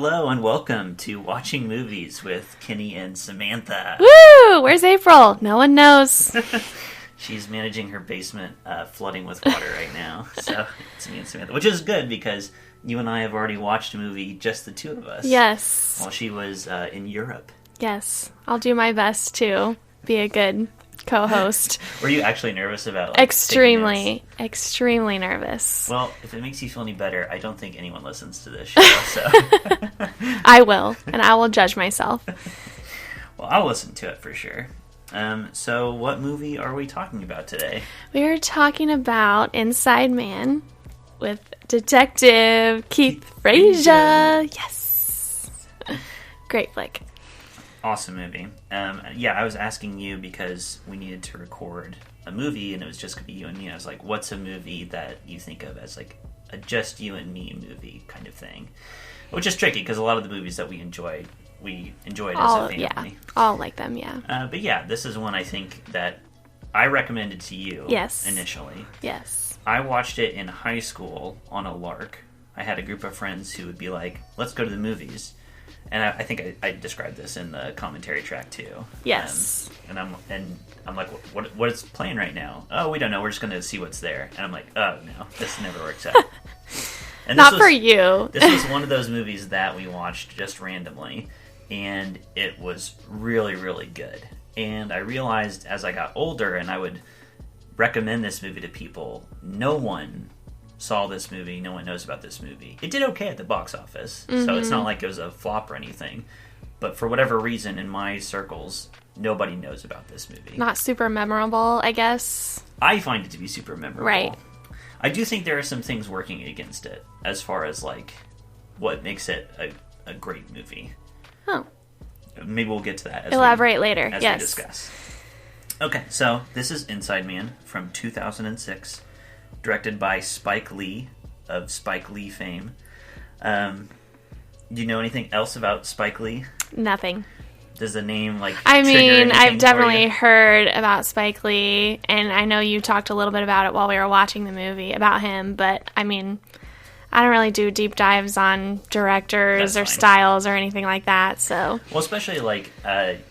Hello and welcome to Watching Movies with Kenny and Samantha. Woo! Where's April? No one knows. She's managing her basement flooding with water right now. So it's me and Samantha, which is good because you and I have already watched a movie, just the two of us. Yes. While she was in Europe. Yes. I'll do my best to be a good co-host. Were you actually nervous about extremely nervous. Well, if it makes you feel any better, I don't think anyone listens to this show, so I will, and I will judge myself. Well, I'll listen to it for sure. So what movie are we talking about today? We are talking about Inside Man with Detective Keith Frazier. Yes. Great flick. Awesome movie. Yeah, I was asking you because we needed to record a movie, and it was just going to be you and me. I was like, what's a movie that you think of as like a just you and me movie kind of thing? Which is tricky because a lot of the movies that we enjoyed as a family. Yeah, all like them, yeah. But yeah, this is one I think that I recommended to you initially. Yes. I watched it in high school on a lark. I had a group of friends who would be like, let's go to the movies. And I think I described this in the commentary track too. Yes. And I'm like, what is playing right now? Oh, we don't know. We're just going to see what's there. And I'm like, oh no, this never works out. And Not for you. This was one of those movies that we watched just randomly, and it was really, really good. And I realized as I got older, and I would recommend this movie to people, no one saw this movie, no one knows about this movie. It did okay at the box office, so it's not like it was a flop or anything. But for whatever reason, in my circles, nobody knows about this movie. Not super memorable, I guess. I find it to be super memorable. Right. I do think there are some things working against it, as far as like what makes it a great movie. Oh. Maybe we'll get to that. Elaborate later. As yes. we discuss. Okay, so this is Inside Man from 2006. Directed by Spike Lee, of Spike Lee fame. Do you know anything else about Spike Lee? Nothing. Does the name, I've definitely heard about Spike Lee, and I know you talked a little bit about it while we were watching the movie, about him, but, I mean, I don't really do deep dives on directors or styles or anything like that, so... Well, especially,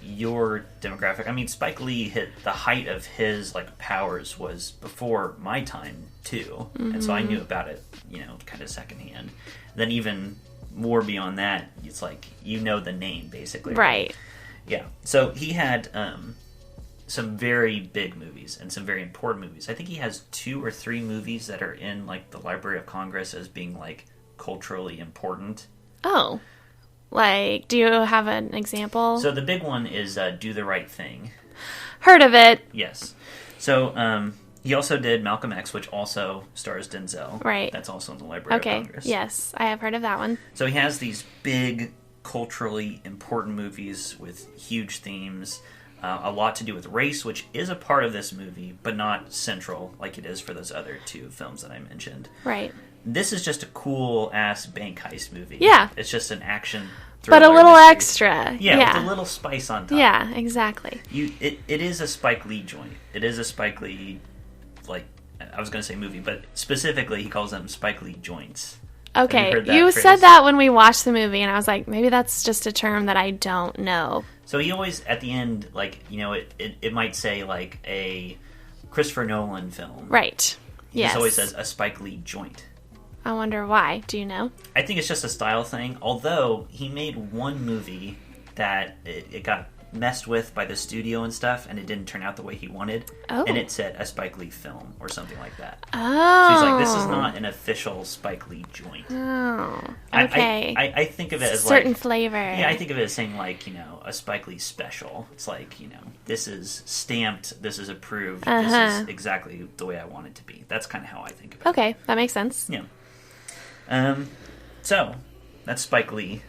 your demographic. I mean, Spike Lee hit the height of his, powers was before my time, too. Mm-hmm. And so I knew about it, kind of secondhand. Then even more beyond that, it's like, the name, basically. Right. Yeah. So he had some very big movies and some very important movies. I think he has 2 or 3 movies that are in, the Library of Congress as being, culturally important. Oh. Do you have an example? So the big one is Do the Right Thing. Heard of it. Yes. So he also did Malcolm X, which also stars Denzel. Right. That's also in the Library of Congress. Yes, I have heard of that one. So he has these big, culturally important movies with huge themes. A lot to do with race, which is a part of this movie, but not central like it is for those other 2 films that I mentioned. Right. This is just a cool-ass bank heist movie. Yeah. It's just an action thriller. But a little extra. Yeah, with a little spice on top. Yeah, exactly. It is a Spike Lee joint. It is a Spike Lee, I was going to say movie, but specifically he calls them Spike Lee joints. Okay, you said that when we watched the movie, and I was like, maybe that's just a term that I don't know. So he always, at the end, it might say, a Christopher Nolan film. Right. He just always says a Spike Lee joint. I wonder why. Do you know? I think it's just a style thing, although he made one movie that it got messed with by the studio and stuff, and it didn't turn out the way he wanted. Oh. And it said a Spike Lee film or something like that. Oh. So he's like, this is not an official Spike Lee joint. Oh. Okay. I think of it as certain flavor. Yeah, I think of it as saying a Spike Lee special. It's this is stamped, this is approved, this is exactly the way I want it to be. That's kind of how I think about it. Okay, that makes sense. Yeah. So, that's Spike Lee.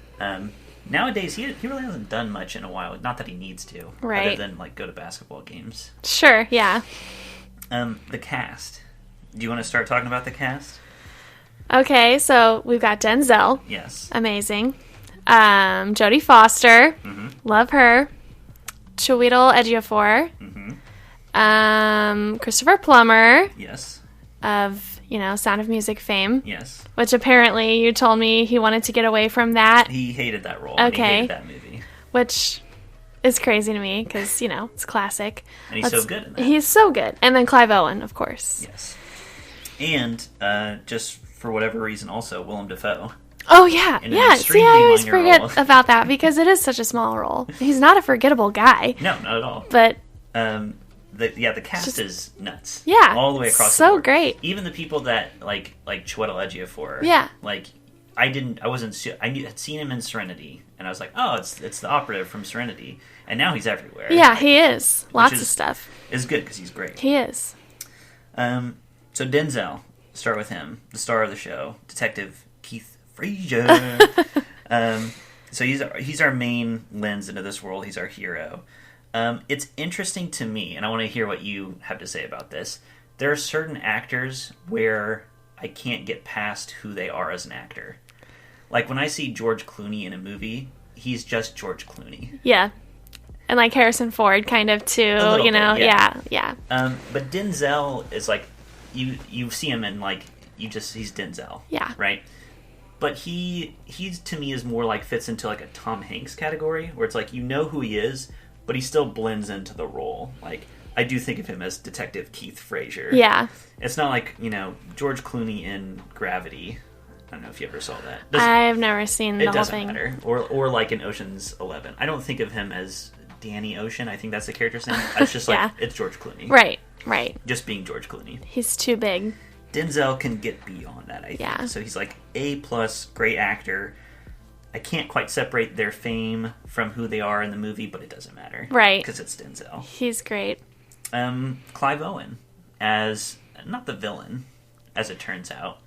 Nowadays, he really hasn't done much in a while. Not that he needs to. Right. Other than, go to basketball games. Sure, yeah. The cast. Do you want to start talking about the cast? Okay, so we've got Denzel. Yes. Amazing. Jodie Foster. Mm-hmm. Love her. Chiwetel Ejiofor. Mm-hmm. Christopher Plummer. Yes. Of, Sound of Music fame. Yes. Which apparently you told me he wanted to get away from that. He hated that role. Okay. He hated that movie. Which is crazy to me because, it's classic. And he's so good in that. He's so good. And then Clive Owen, of course. Yes. And just for whatever reason also, Willem Dafoe. Oh, yeah. Yeah. See, I always forget about that because it is such a small role. He's not a forgettable guy. No, not at all. But... the cast is nuts. Yeah. All the way across the board. So great. Even the people that, like Chiwetel Ejiofor. Yeah. Like, I had seen him in Serenity, and I was like, oh, it's the operative from Serenity. And now he's everywhere. Yeah, he is. Lots of stuff. Is good, because he's great. He is. So Denzel, start with him, the star of the show, Detective Keith Frazier. So he's our main lens into this world. He's our hero. It's interesting to me, and I want to hear what you have to say about this. There are certain actors where I can't get past who they are as an actor. Like when I see George Clooney in a movie, he's just George Clooney. Yeah. And like Harrison Ford kind of too, bit, yeah. But Denzel is like, you see him and like, he's Denzel. Yeah. Right? But he's to me is more like fits into like a Tom Hanks category, where it's like, who he is, but he still blends into the role. Like, I do think of him as Detective Keith Frazier. Yeah. It's not like, George Clooney in Gravity. I don't know if you ever saw that. I've never seen the whole thing. It doesn't matter. Or like in Ocean's 11. I don't think of him as Danny Ocean. I think that's the character's name. It's just like, it's George Clooney. Right. Just being George Clooney. He's too big. Denzel can get beyond that, I think. Yeah. So he's like A+, great actor. I can't quite separate their fame from who they are in the movie, but it doesn't matter. Right. Because it's Denzel. He's great. Clive Owen as, not the villain, as it turns out,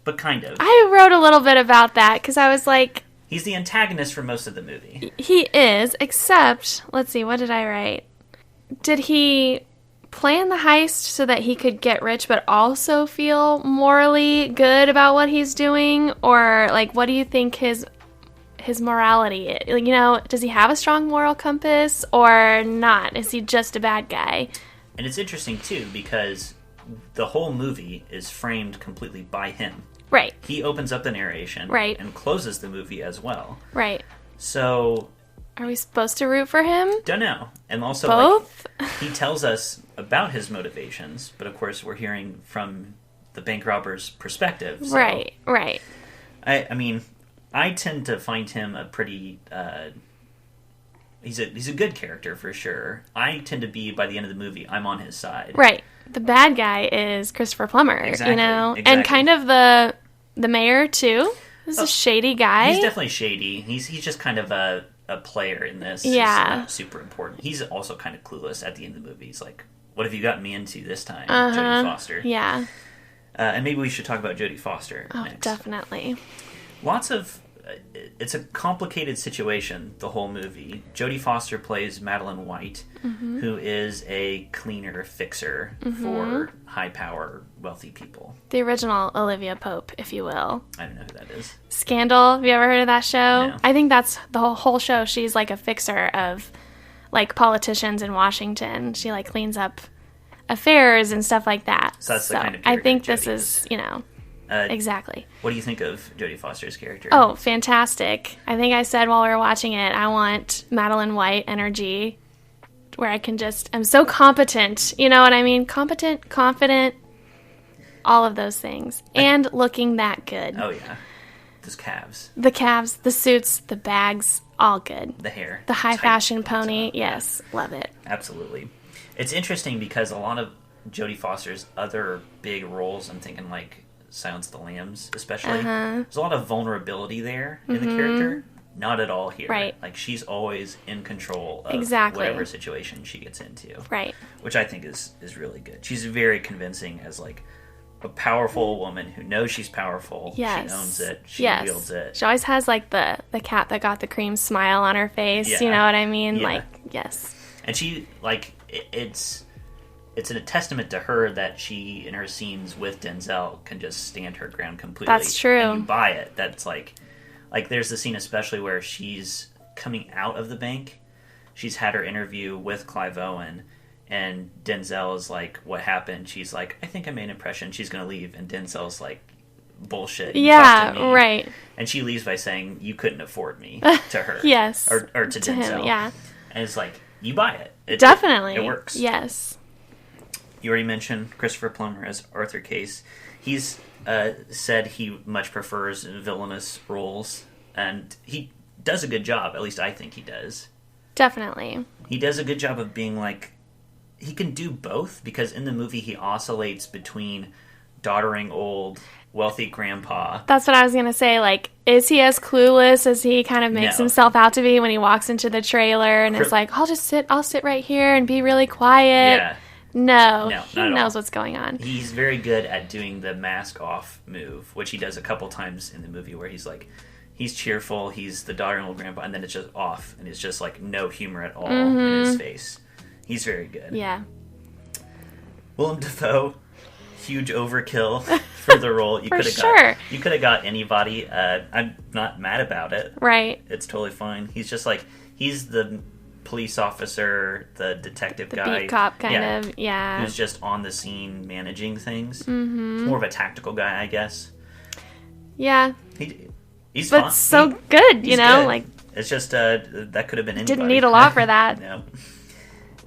but kind of. I wrote a little bit about that, because I was like... He's the antagonist for most of the movie. He is, except, let's see, what did I write? Did he plan the heist so that he could get rich, but also feel morally good about what he's doing? Or, like, what do you think his morality is? Like, does he have a strong moral compass or not? Is he just a bad guy? And it's interesting, too, because the whole movie is framed completely by him. Right. He opens up the narration. Right. And closes the movie as well. Right. So... Are we supposed to root for him? Don't know. And also, both? He tells us about his motivations, but of course we're hearing from the bank robber's perspective. So right. I mean, I tend to find him a pretty... He's a good character for sure. I tend to be, by the end of the movie, I'm on his side. Right. The bad guy is Christopher Plummer, exactly. And kind of the mayor too. This is a shady guy. He's definitely shady. He's just kind of a player in this. Yeah. He's not super important. He's also kind of clueless at the end of the movie. He's like, what have you gotten me into this time, Jodie Foster? Yeah. And maybe we should talk about Jodie Foster next. Definitely. Lots of... it's a complicated situation, the whole movie. Jodie Foster plays Madeline White, who is a cleaner fixer for high-power, wealthy people. The original Olivia Pope, if you will. I don't know who that is. Scandal. Have you ever heard of that show? No. I think that's the whole show. She's like a fixer of like politicians in Washington. She like cleans up affairs and stuff like that. So that's the kind of character I think Jodie this is, exactly. What do you think of Jodie Foster's character? Oh, fantastic. I think I said while we were watching it, I want Madeline White energy where I can I'm so competent. You know what I mean? Competent, confident, all of those things. And looking that good. Oh, yeah. Those calves. The calves, the suits, the bags, all good. The hair. The high fashion pony. Yes, love it. Absolutely. It's interesting because a lot of Jodie Foster's other big roles, I'm thinking like Silence of the Lambs, especially. There's a lot of vulnerability there in the character. Not at all here. Right. Like, she's always in control of whatever situation she gets into. Right. Which I think is really good. She's very convincing as, like, a powerful woman who knows she's powerful. Yes. She owns it. She wields it. She always has, like, the cat that got the cream smile on her face. Yeah. You know what I mean? Yeah. Like, yes. And she, like, it's a testament to her that she, in her scenes with Denzel, can just stand her ground completely. That's true. And you buy it. That's like there's the scene especially where she's coming out of the bank. She's had her interview with Clive Owen, And Denzel is like, what happened? She's like, I think I made an impression. She's going to leave. And Denzel's like, bullshit. You trusted me. Right. And she leaves by saying, you couldn't afford me, to her. Yes. Or to Denzel. Him, yeah. And it's like, you buy it. Definitely. It works. Yes. You already mentioned Christopher Plummer as Arthur Case. He's said he much prefers villainous roles. And he does a good job. At least I think he does. Definitely. He does a good job of being like, he can do both, because in the movie he oscillates between doddering old wealthy grandpa. That's what I was going to say. Like, is he as clueless as he kind of makes himself out to be when he walks into the trailer and is like, I'll sit right here and be really quiet. Yeah. No, he knows what's going on. He's very good at doing the mask off move, which he does a couple times in the movie, where he's like, he's cheerful, he's the doddering old grandpa, and then it's just off, and it's just like no humor at all in his face. He's very good. Yeah. Willem Dafoe, huge overkill for the role. You could have got anybody. I'm not mad about it. Right. It's totally fine. He's just like, he's the police officer, the detective guy. The beat cop kind of, yeah. Who's just on the scene managing things. Mm-hmm. More of a tactical guy, I guess. Yeah. He's but fun. So good, you know? Good. Like, it's just, that could have been anybody. Didn't need a lot for that. No.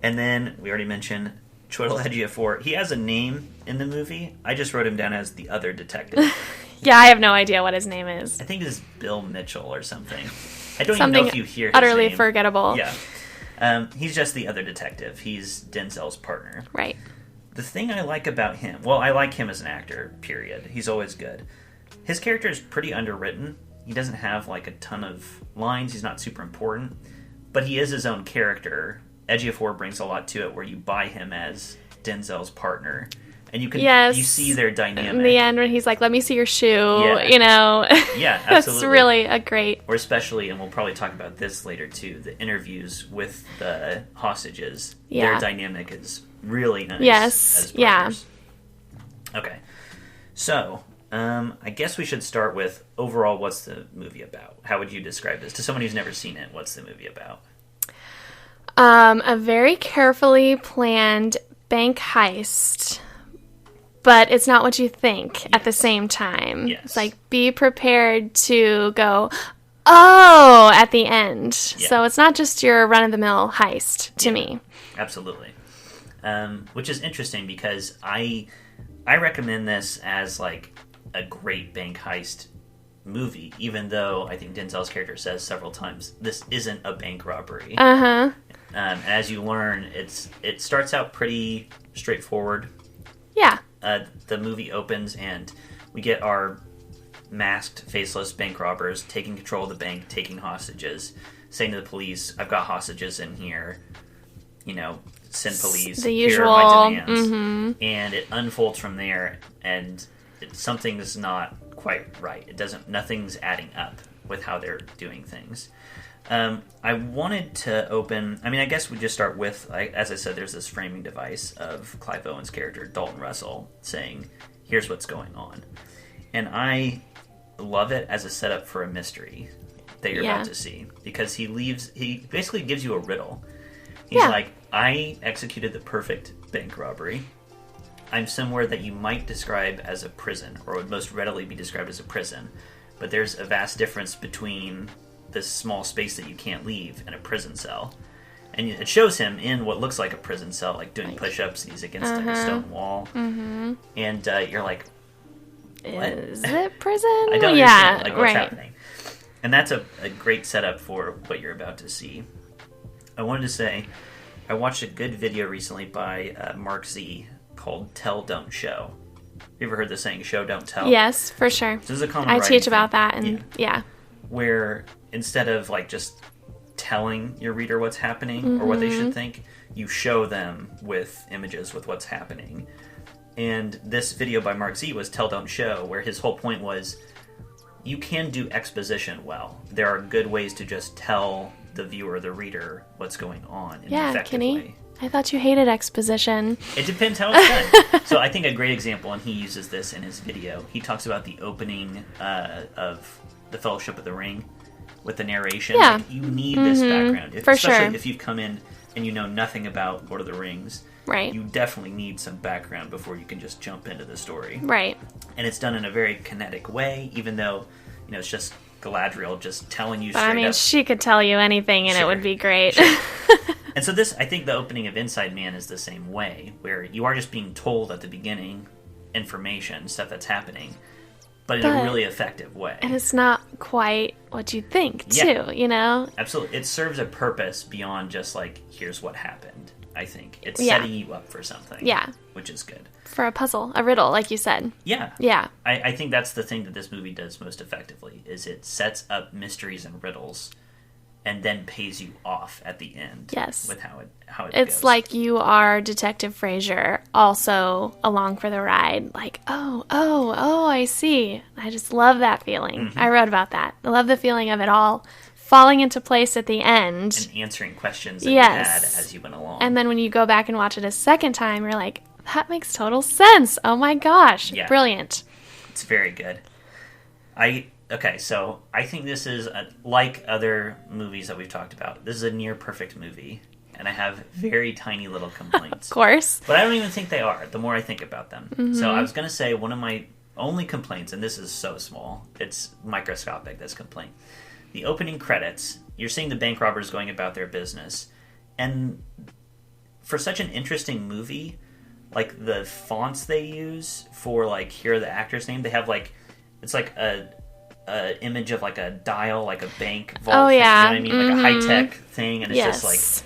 And then, we already mentioned Chiwetel Ejiofor. He has a name in the movie. I just wrote him down as the other detective. Yeah, I have no idea what his name is. I think it's Bill Mitchell or something. I don't even know if you hear his utterly name. Forgettable. Yeah. He's just the other detective. He's Denzel's partner. Right. The thing I like about him... Well, I like him as an actor, period. He's always good. His character is pretty underwritten. He doesn't have, like, a ton of lines. He's not super important. But he is his own character. Ejiofor brings a lot to it, where you buy him as Denzel's partner, and you can you see their dynamic. In the end, when he's like, "Let me see your shoe," you know, yeah, absolutely. That's really a great. Or especially, and we'll probably talk about this later too. The interviews with the hostages, their dynamic is really nice. Yes, as partners. Okay, so I guess we should start with overall. What's the movie about? How would you describe this to someone who's never seen it? What's the movie about? A very carefully planned bank heist, but it's not what you think at the same time. Yes. It's like, be prepared to go, oh, at the end. Yeah. So it's not just your run-of-the-mill heist to me. Absolutely. Which is interesting, because I recommend this as like a great bank heist movie, even though I think Denzel's character says several times, this isn't a bank robbery. Uh-huh. As you learn, it starts out pretty straightforward. Yeah. The movie opens and we get our masked, faceless bank robbers taking control of the bank, taking hostages, saying to the police, I've got hostages in here, you know, send police, the usual. Here are my demands. Mm-hmm. And it unfolds from there, and something is not quite right. Nothing's adding up with how they're doing things. I wanted to open... I mean, I guess we just start with... as I said, there's this framing device of Clive Owen's character, Dalton Russell, saying, here's what's going on. And I love it as a setup for a mystery that you're about to see. Because he basically gives you a riddle. He's like, I executed the perfect bank robbery. I'm somewhere that you might describe as a prison, or would most readily be described as a prison. But there's a vast difference between this small space that you can't leave and a prison cell. And it shows him in what looks like a prison cell, like doing push-ups. He's against like a stone wall. Mm-hmm. And you're like, what? Is it prison? I don't understand. Like, what's happening? And that's a great setup for what you're about to see. I wanted to say, I watched a good video recently by Mark Z called Tell, Don't Show. You ever heard the saying, show, don't tell? Yes, for sure. This is a common I teach about thing. that, and where instead of like just telling your reader what's happening or what they should think, you show them with images with what's happening. And this video by Mark Z was Tell, Don't Show, where his whole point was, you can do exposition well. There are good ways to just tell the viewer, the reader, what's going on in an effective way. I thought you hated exposition. It depends how it's done. So I think a great example, and he uses this in his video, he talks about the opening of The Fellowship of the Ring with the narration. Yeah. Like, you need this background. For especially sure. if you've come in and you know nothing about Lord of the Rings, right, you definitely need some background before you can just jump into the story. Right. And it's done in a very kinetic way, even though, it's just Galadriel just telling you straight up. I mean, she could tell you anything and it would be great. Sure. And so I think the opening of Inside Man is the same way, where you are just being told at the beginning information, stuff that's happening, but in a really effective way. And it's not quite what you think, too, Absolutely. It serves a purpose beyond just here's what happened, I think. It's setting you up for something. Yeah. Which is good. For a puzzle, a riddle, like you said. Yeah. Yeah. I think that's the thing that this movie does most effectively, is it sets up mysteries and riddles and then pays you off at the end. Yes. With how it goes. It's like you are Detective Frasier also along for the ride. Like, oh, I see. I just love that feeling. Mm-hmm. I wrote about that. I love the feeling of it all falling into place at the end. And answering questions that you had as you went along. And then when you go back and watch it a second time, you're like, that makes total sense. Oh my gosh. Yeah. Brilliant. It's very good. So I think this is, like other movies that we've talked about, this is a near perfect movie. And I have very tiny little complaints. Of course. But I don't even think they are, the more I think about them. Mm-hmm. So I was going to say one of my only complaints, and this is so small, it's microscopic, this complaint. The opening credits, you're seeing the bank robbers going about their business. And for such an interesting movie, the fonts they use for, here are the actors' name, they have, it's like a image of, a dial, a bank vault. Oh, yeah. Thing, you know what I mean? Mm-hmm. A high-tech thing, and it's just,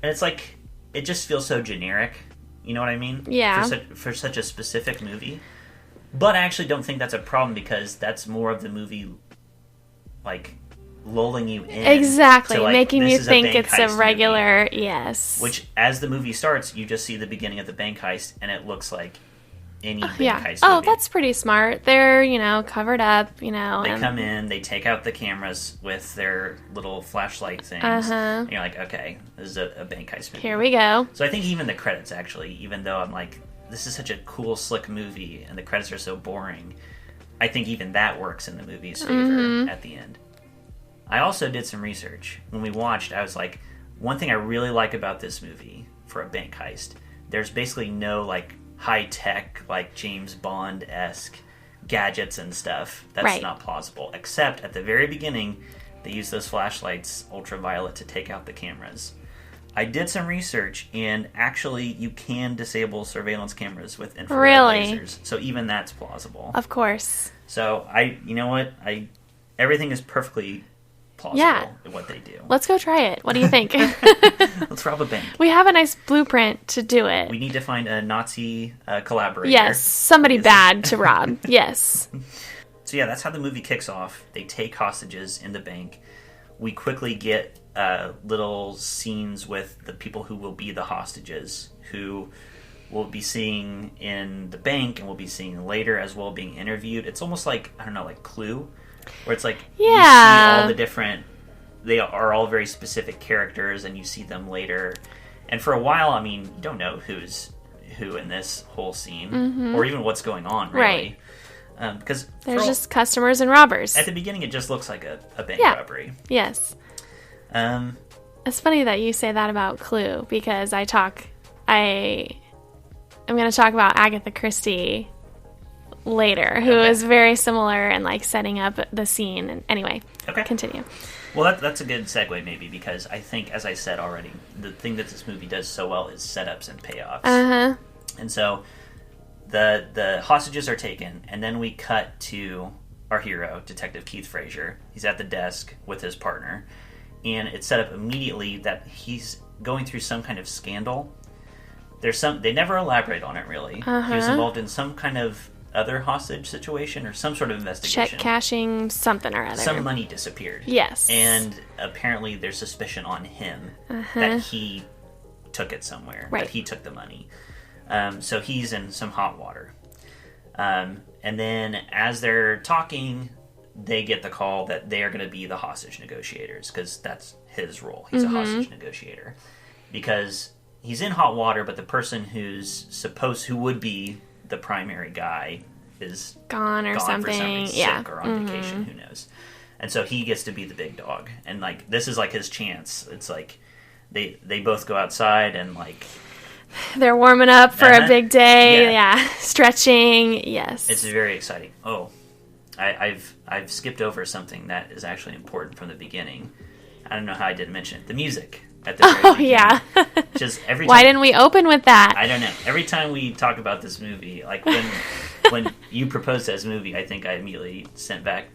and it's, it just feels so generic. You know what I mean? Yeah. For such a specific movie. But I actually don't think that's a problem, because that's more of the movie, lulling you in. Exactly, to, making you think it's a regular, movie, yes. Which, as the movie starts, you just see the beginning of the bank heist, and it looks like any bank heist movie. Oh, that's pretty smart. They're, covered up, They come in, they take out the cameras with their little flashlight things, and you're like, okay, this is a bank heist movie. Here we go. So I think even the credits, actually, even though I'm like, this is such a cool, slick movie, and the credits are so boring, I think even that works in the movie's favor at the end. I also did some research. When we watched, I was like, one thing I really like about this movie for a bank heist, there's basically no, high-tech, James Bond-esque gadgets and stuff. That's not plausible. Except, at the very beginning, they use those flashlights, ultraviolet, to take out the cameras. I did some research, and actually, you can disable surveillance cameras with infrared lasers. So even that's plausible. Of course. So, you know what? Everything is perfectly plausible in what they do. Let's go try it. What do you think? Let's rob a bank. We have a nice blueprint to do it. We need to find a Nazi collaborator. Yes, somebody bad to rob. Yes. So yeah, that's how the movie kicks off. They take hostages in the bank. We quickly get little scenes with the people who will be the hostages, who we'll be seeing in the bank and we'll be seeing later as well, being interviewed. It's almost like, I don't know, like Clue, where it's like you see all the different, they are all very specific characters and you see them later. And for a while, I mean, you don't know who's who in this whole scene or even what's going on, really. Right. Because there's just customers and robbers. At the beginning, it just looks like a bank robbery. Yes. It's funny that you say that about Clue, because I'm going to talk about Agatha Christie later, who is very similar in like setting up the scene. And anyway, continue. Well, that's a good segue, maybe, because I think, as I said already, the thing that this movie does so well is setups and payoffs. And so the hostages are taken, and then we cut to our hero, Detective Keith Frazier. He's at the desk with his partner, and it's set up immediately that he's going through some kind of scandal. They never elaborate on it, really. He was involved in some kind of other hostage situation or some sort of investigation. Check cashing something or other. Some money disappeared. Yes. And apparently there's suspicion on him that he took it somewhere, that he took the money. So he's in some hot water. And then as they're talking, they get the call that they are going to be the hostage negotiators, because that's his role. He's a hostage negotiator. Because he's in hot water, but the person who would be the primary guy is gone for some something. sick or on vacation, who knows. And so he gets to be the big dog. And like this is like his chance. It's like they both go outside and like they're warming up for a big day. Yeah. Yeah. Stretching. Yes. It's very exciting. Oh, I've skipped over something that is actually important from the beginning. I don't know how I didn't mention it. The music at the very beginning. Yeah. Just every time, why didn't we open with that? I don't know. Every time we talk about this movie, like when you proposed this movie, I think I immediately sent back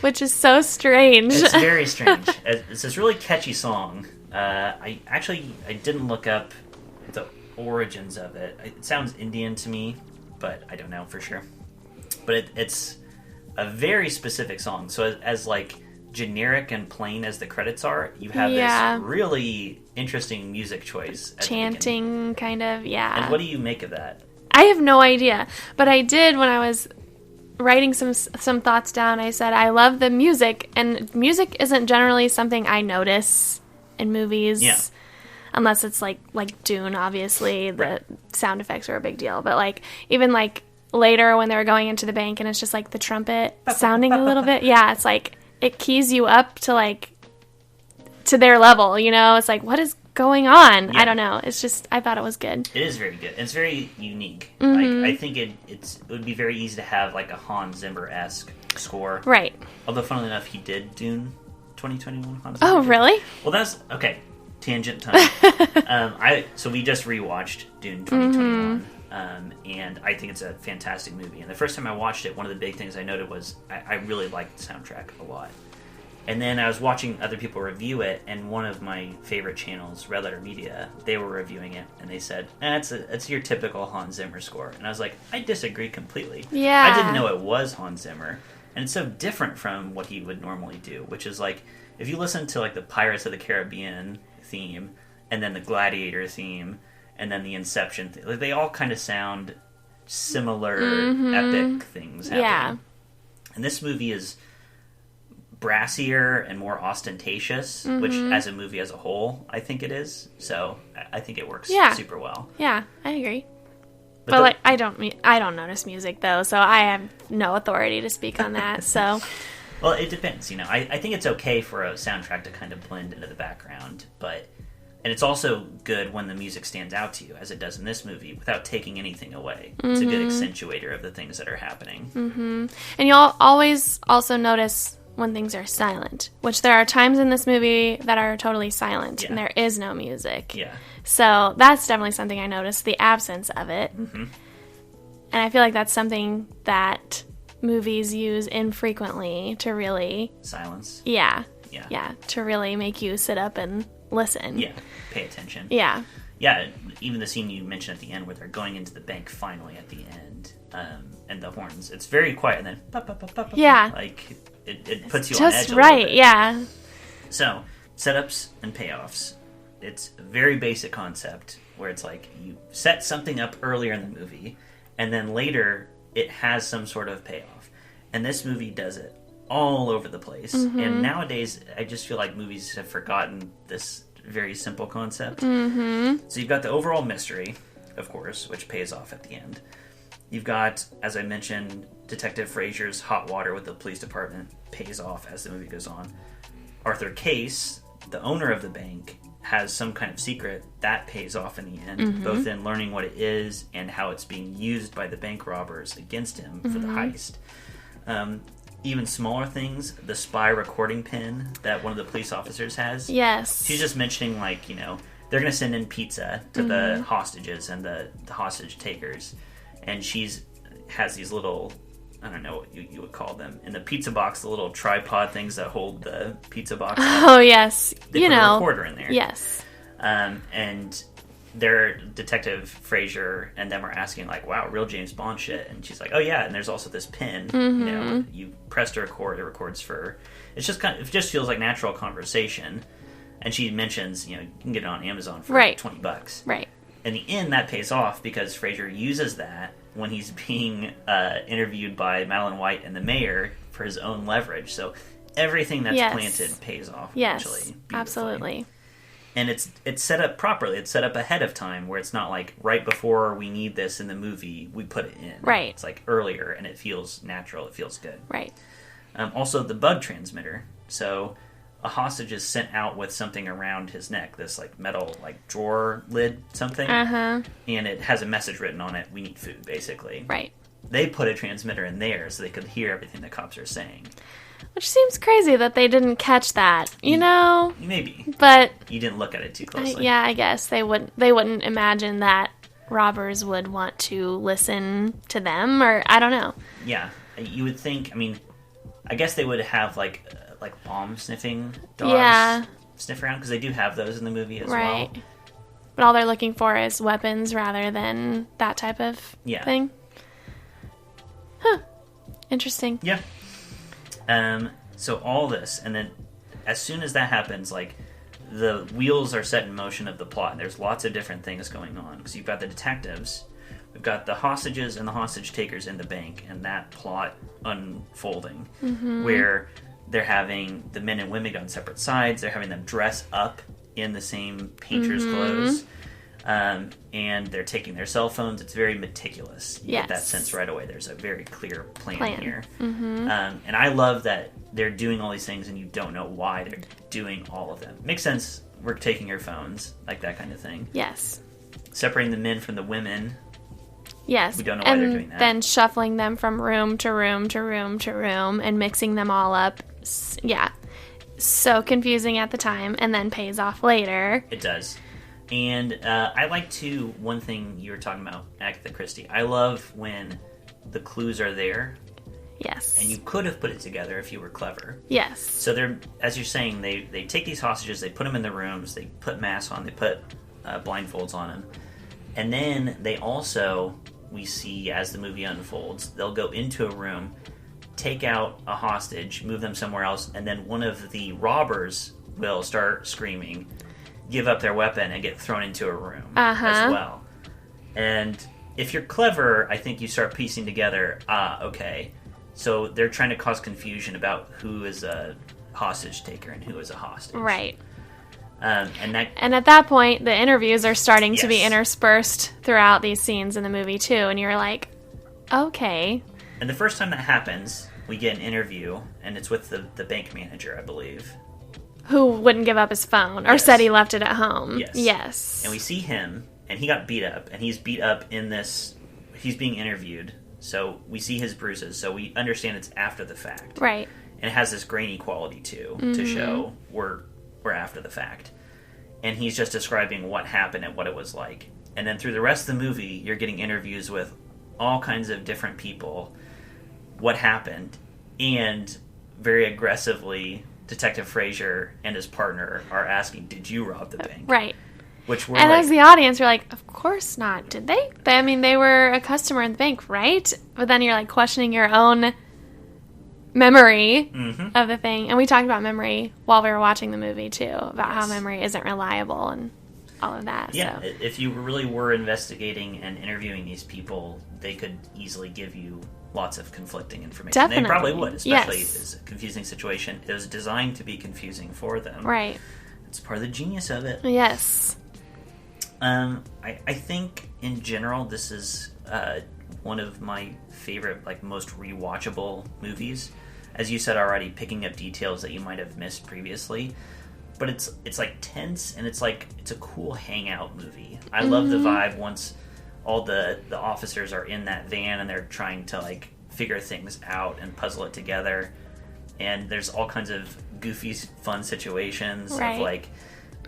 which is so strange. It's very strange. It's this really catchy song. I didn't look up the origins of it. It sounds Indian to me, but I don't know for sure. But it's a very specific song. So as like generic and plain as the credits are, you have this really interesting music choice. Chanting, kind of, yeah. And what do you make of that? I have no idea. But I did when I was writing some thoughts down. I said, I love the music. And music isn't generally something I notice in movies. Yeah. Unless it's like Dune, obviously. The sound effects are a big deal. But like even like later when they were going into the bank and it's just like the trumpet sounding a little bit. Yeah, it's like it keys you up to like to their level, you know? It's like, what is going on? Yeah. I don't know. It's just, I thought it was good. It is very good. It's very unique. Mm-hmm. Like I think it would be very easy to have like a Hans Zimmer-esque score. Right. Although funnily enough, he did Dune 2021. Hans Zimmer Oh, did. really? Well, that's okay. Tangent time. So we just rewatched Dune 2021, and I think it's a fantastic movie. And the first time I watched it, one of the big things I noted was I really liked the soundtrack a lot. And then I was watching other people review it, and one of my favorite channels, Red Letter Media, they were reviewing it, and they said, it's your typical Hans Zimmer score. And I was like, I disagree completely. Yeah. I didn't know it was Hans Zimmer. And it's so different from what he would normally do, which is like, if you listen to like the Pirates of the Caribbean theme, and then the Gladiator theme, and then the Inception theme, like, they all kind of sound similar epic things happening. Yeah. And this movie is brassier and more ostentatious, which as a movie as a whole, I think it is. So I think it works super well. Yeah, I agree. But like, I don't notice music though, so I have no authority to speak on that. So, well, it depends. You know, I think it's okay for a soundtrack to kind of blend into the background, and it's also good when the music stands out to you, as it does in this movie, without taking anything away. It's a good accentuator of the things that are happening. Mm-hmm. And you'll always also notice when things are silent, which there are times in this movie that are totally silent, and there is no music. Yeah. So that's definitely something I noticed, the absence of it. Mm-hmm. And I feel like that's something that movies use infrequently to really... Silence. Yeah, to really make you sit up and listen. Yeah, pay attention. Yeah. Yeah, even the scene you mentioned at the end where they're going into the bank finally at the end, and the horns, it's very quiet, and then... Yeah. Like, it puts you just on edge a right, little bit. Yeah. So, setups and payoffs. It's a very basic concept where it's like you set something up earlier in the movie, and then later it has some sort of payoff. And this movie does it all over the place. And nowadays, I just feel like movies have forgotten this very simple concept. So you've got the overall mystery, of course, which pays off at the end. You've got, as I mentioned, Detective Frazier's hot water with the police department pays off as the movie goes on. Arthur Case, the owner of the bank, has some kind of secret that pays off in the end, both in learning what it is and how it's being used by the bank robbers against him for the heist. Even smaller things, the spy recording pin that one of the police officers has. Yes. She's just mentioning, like, you know, they're going to send in pizza to the hostages and the hostage takers. And has these little, I don't know what you would call them, in the pizza box, the little tripod things that hold the pizza box up. Oh, yes. They put a recorder in there. Yes. And their Detective Frazier and them are asking, like, wow, real James Bond shit. And she's like, oh, yeah, and there's also this pin. You know, you press to record, it records for... It just feels like natural conversation. And she mentions, you know, you can get it on Amazon for $20. Right. In the end, that pays off because Frazier uses that when he's being interviewed by Madeline White and the mayor for his own leverage. So everything that's planted pays off. Yes, eventually, absolutely. And it's set up properly. It's set up ahead of time where it's not like right before we need this in the movie, we put it in. Right. It's like earlier, and it feels natural. It feels good. Right. Also, the bug transmitter. So a hostage is sent out with something around his neck, this like metal like drawer lid something, and it has a message written on it. We need food, basically. Right. They put a transmitter in there so they could hear everything the cops are saying. Which seems crazy that they didn't catch that, you know? Maybe. But you didn't look at it too closely. Yeah, I guess they wouldn't imagine that robbers would want to listen to them, or I don't know. Yeah, you would think. I mean, I guess they would have like bomb sniffing dogs sniff around, because they do have those in the movie as well. But all they're looking for is weapons rather than that type of thing. Huh. Interesting. Yeah. So all this, and then as soon as that happens, like, the wheels are set in motion of the plot. There's lots of different things going on, because you've got the detectives, we've got the hostages and the hostage takers in the bank, and that plot unfolding, where they're having the men and women on separate sides. They're having them dress up in the same painter's clothes, and they're taking their cell phones. It's very meticulous. You get that sense right away. There's a very clear plan here. And I love that they're doing all these things and you don't know why they're doing all of them. Makes sense. We're taking your phones, like that kind of thing. Yes. Separating the men from the women. Yes. We don't know why they're doing that. Then shuffling them from room to room to room to room and mixing them all up. Yeah. So confusing at the time, and then pays off later. It does. And I like, too, one thing you were talking about, Agatha Christie. I love when the clues are there. Yes. And you could have put it together if you were clever. Yes. So they're, as you're saying, they take these hostages, they put them in the rooms, they put masks on, they put blindfolds on them. And then they also, we see as the movie unfolds, they'll go into a room, take out a hostage, move them somewhere else, and then one of the robbers will start screaming, give up their weapon, and get thrown into a room as well. And if you're clever, I think you start piecing together, okay, so they're trying to cause confusion about who is a hostage taker and who is a hostage. Right. And at that point, the interviews are starting to be interspersed throughout these scenes in the movie, too, and you're like, okay. And the first time that happens, we get an interview, and it's with the bank manager, I believe. Who wouldn't give up his phone, or said he left it at home. Yes. And we see him, and he got beat up, and he's beat up in this, he's being interviewed, so we see his bruises, so we understand it's after the fact. Right. And it has this grainy quality, too, to show we're after the fact. And he's just describing what happened and what it was like. And then through the rest of the movie, you're getting interviews with all kinds of different people, what happened, and very aggressively, Detective Frazier and his partner are asking, did you rob the bank? Right. Which we're as the audience, you're like, of course not. Did they? I mean, they were a customer in the bank, right? But then you're like questioning your own memory of the thing. And we talked about memory while we were watching the movie, too, about how memory isn't reliable and all of that. Yeah, so. If you really were investigating and interviewing these people, they could easily give you lots of conflicting information. Definitely. They probably would, especially if it's a confusing situation. It was designed to be confusing for them. Right. It's part of the genius of it. Yes. I think, in general, this is one of my favorite, like, most rewatchable movies. As you said already, picking up details that you might have missed previously. But it's like tense, and it's a cool hangout movie. I love the vibe once all the officers are in that van and they're trying to, like, figure things out and puzzle it together. And there's all kinds of goofy, fun situations of, like,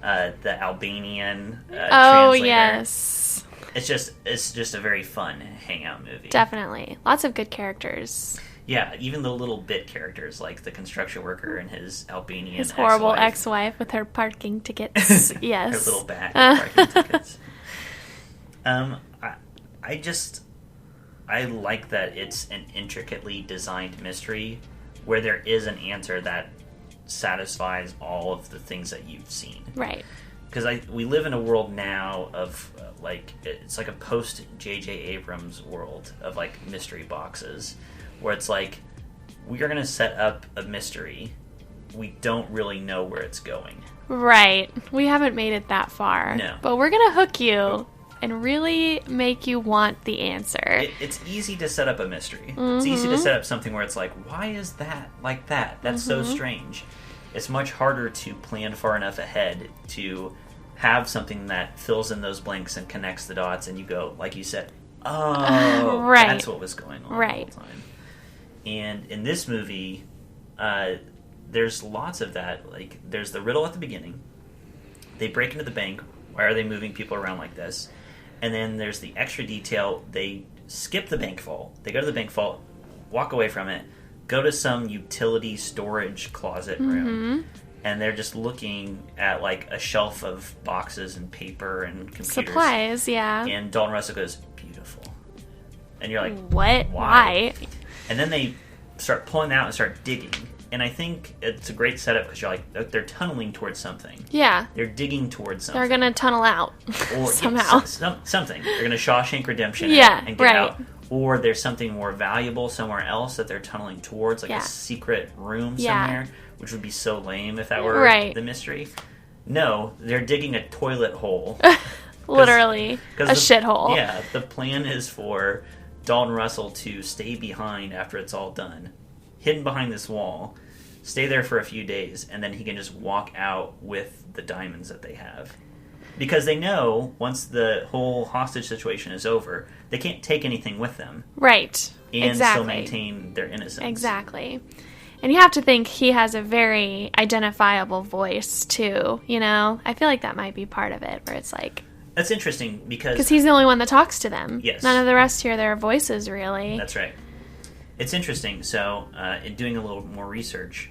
the Albanian translator. Yes. It's just a very fun hangout movie. Definitely. Lots of good characters. Yeah, even the little bit characters, like the construction worker and his Albanian his horrible ex-wife with her parking tickets. Yes. Her little bag of parking tickets. I like that it's an intricately designed mystery where there is an answer that satisfies all of the things that you've seen. Right. Because we live in a world now of, it's like a post-J.J. Abrams world of, like, mystery boxes, where it's like, we are going to set up a mystery. We don't really know where it's going. Right. We haven't made it that far. No. But we're going to hook you and really make you want the answer. It's easy to set up a mystery. It's easy to set up something where it's like, why is that like that? That's so strange. it's much harder to plan far enough ahead to have something that fills in those blanks and connects the dots, and you go, like you said, oh, right. That's what was going on right. the whole time. And in this movie, there's lots of that. Like, there's the riddle at the beginning. They break into the bank. Why are they moving people around like this? And then there's the extra detail. They skip the bank vault. They go to the bank vault, walk away from it, go to some utility storage closet room, and they're just looking at, like, a shelf of boxes and paper and computers. Supplies, yeah. And Dalton Russell goes, beautiful. And you're like, what? Why? And then they start pulling out and start digging. And I think it's a great setup because you're like, they're tunneling towards something. Yeah. They're digging towards something. They're going to tunnel out or, somehow. Yeah, something. They're going to Shawshank Redemption and get out. Or there's something more valuable somewhere else that they're tunneling towards, like a secret room somewhere, which would be so lame if that were the mystery. No, they're digging a toilet hole. Literally. A shithole. Yeah, the plan is for Dalton Russell to stay behind after it's all done, hidden behind this wall, stay there for a few days, and then he can just walk out with the diamonds that they have. Because they know once the whole hostage situation is over, they can't take anything with them. Right. And still maintain their innocence. Exactly. And you have to think he has a very identifiable voice, too, you know? I feel like that might be part of it, where it's like... That's interesting, because... Because he's the only one that talks to them. Yes. None of the rest hear their voices, really. That's right. It's interesting. So, in doing a little more research,